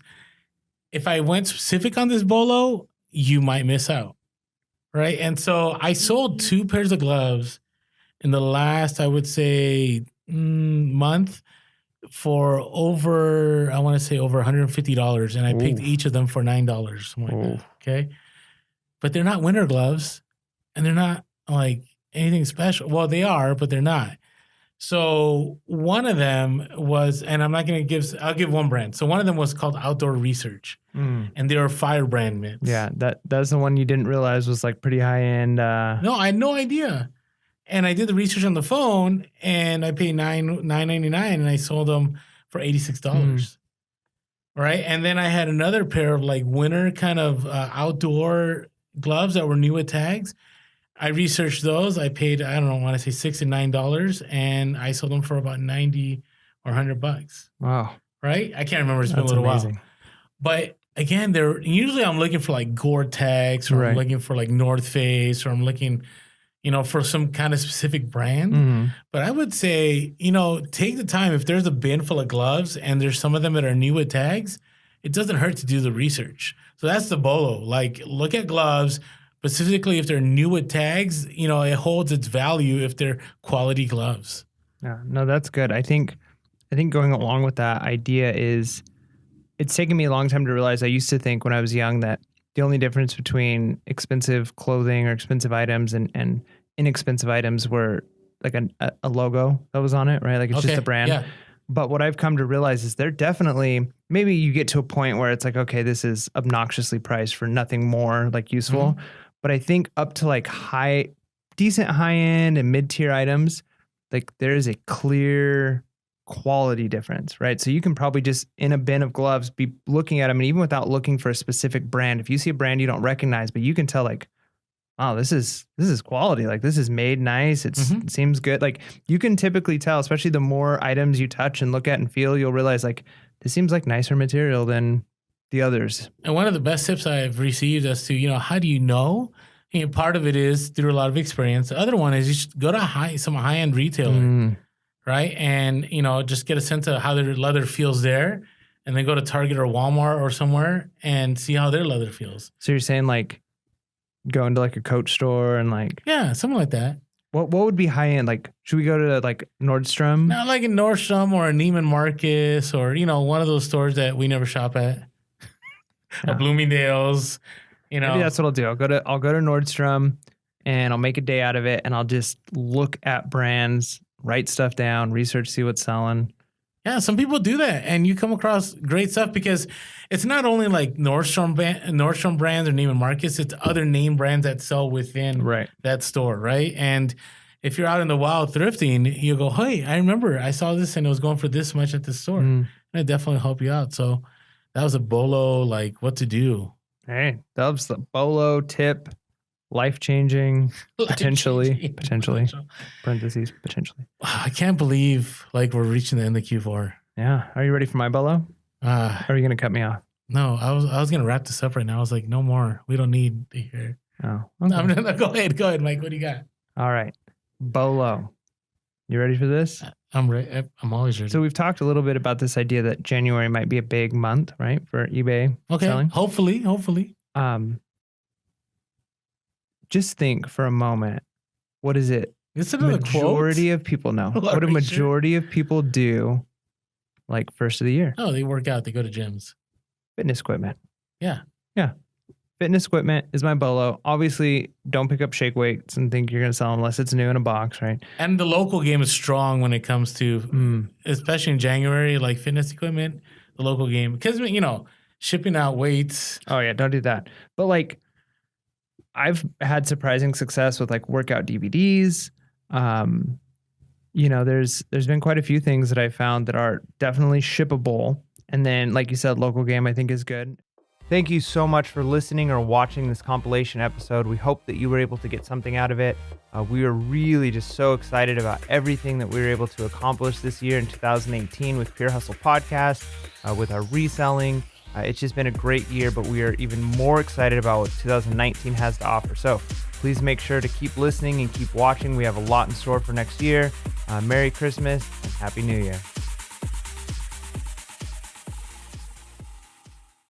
if I went specific on this bolo, you might miss out, right? And so I sold 2 pairs of gloves in the last, I would say, month for over $150, and I picked each of them for $9. Something like that, okay. But they're not winter gloves, and they're not like anything special. Well, they are, but they're not. So one of them was, and I'm not going to I'll give one brand. So one of them was called Outdoor Research, and they were Firebrand mitts. Yeah, that's the one you didn't realize was like pretty high end. No, I had no idea. And I did the research on the phone, and I paid $9.99, and I sold them for $86. Right, and then I had another pair of like winter kind of outdoor gloves that were new with tags. I researched those. I paid, I don't know, I want to say $6 and $9, and I sold them for about $90 or $100. Wow. Right? I can't remember. It's been a little while. But again, I'm looking for like Gore-Tex, or Right. I'm looking for like North Face, or I'm looking, for some kind of specific brand. Mhm. But I would say, take the time. If there's a bin full of gloves and there's some of them that are new with tags, it doesn't hurt to do the research. So that's the BOLO. Like, look at gloves, specifically if they're new with tags, it holds its value if they're quality gloves. Yeah, no, that's good. I think going along with that idea is it's taken me a long time to realize. I used to think when I was young that the only difference between expensive clothing or expensive items and inexpensive items were like a logo that was on it, right? Like it's just a brand. Yeah. But what I've come to realize is they're definitely, maybe you get to a point where it's like, okay, this is obnoxiously priced for nothing more like useful. Mm-hmm. But I think up to like decent high end and mid-tier items, like there is a clear quality difference, right? So you can probably just in a bin of gloves be looking at them, and even without looking for a specific brand, if you see a brand you don't recognize, but you can tell like, oh, this is quality. Like this is made nice. It seems good. Like you can typically tell, especially the more items you touch and look at and feel, you'll realize like this seems like nicer material than the others. And one of the best tips I've received as to, how do you know? Part of it is through a lot of experience. The other one is you should go to some high-end retailer, right? And, just get a sense of how their leather feels there, and then go to Target or Walmart or somewhere and see how their leather feels. So you're saying like go into like a Coach store and like, yeah, something like that. What would be high end? Like, should we go to like Nordstrom? Not like a Nordstrom or a Neiman Marcus or, one of those stores that we never shop at. Or Bloomingdale's, Maybe that's what I'll do. I'll go to Nordstrom and I'll make a day out of it, and I'll just look at brands, write stuff down, research, see what's selling. Yeah, some people do that, and you come across great stuff because it's not only like Nordstrom brands or Neiman Marcus, it's other name brands that sell within that store, right? And if you're out in the wild thrifting, you go, hey, I remember I saw this and it was going for this much at this store. And it definitely help you out. So that was a BOLO, like what to do. Hey, that was the BOLO tip. Life-changing, potentially, parentheses, potentially. I can't believe like we're reaching the end of Q4. Yeah. Are you ready for my BOLO? Are you going to cut me off? No, I was going to wrap this up right now. I was like, no more. We don't need to hear. Oh, okay. No, go ahead, Mike. What do you got? All right. BOLO. You ready for this? I'm ready. I'm always ready. So we've talked a little bit about this idea that January might be a big month, right? For eBay selling. Hopefully. Just think for a moment, what is it? It's another majority of people know. What do majority of people do like first of the year? Oh, they work out. They go to gyms. Fitness equipment. Yeah. Fitness equipment is my BOLO. Obviously, don't pick up shake weights and think you're going to sell them unless it's new in a box, right? And the local game is strong when it comes to, especially in January, like fitness equipment, the local game. Because, shipping out weights. Oh, yeah, don't do that. But like, I've had surprising success with like workout DVDs. There's been quite a few things that I found that are definitely shippable. And then, like you said, local game I think is good. Thank you so much for listening or watching this compilation episode. We hope that you were able to get something out of it. We are really just so excited about everything that we were able to accomplish this year in 2018 with Pure Hustle Podcast, with our reselling. It's just been a great year, but we are even more excited about what 2019 has to offer. So please make sure to keep listening and keep watching. We have a lot in store for next year. Merry Christmas and Happy New Year.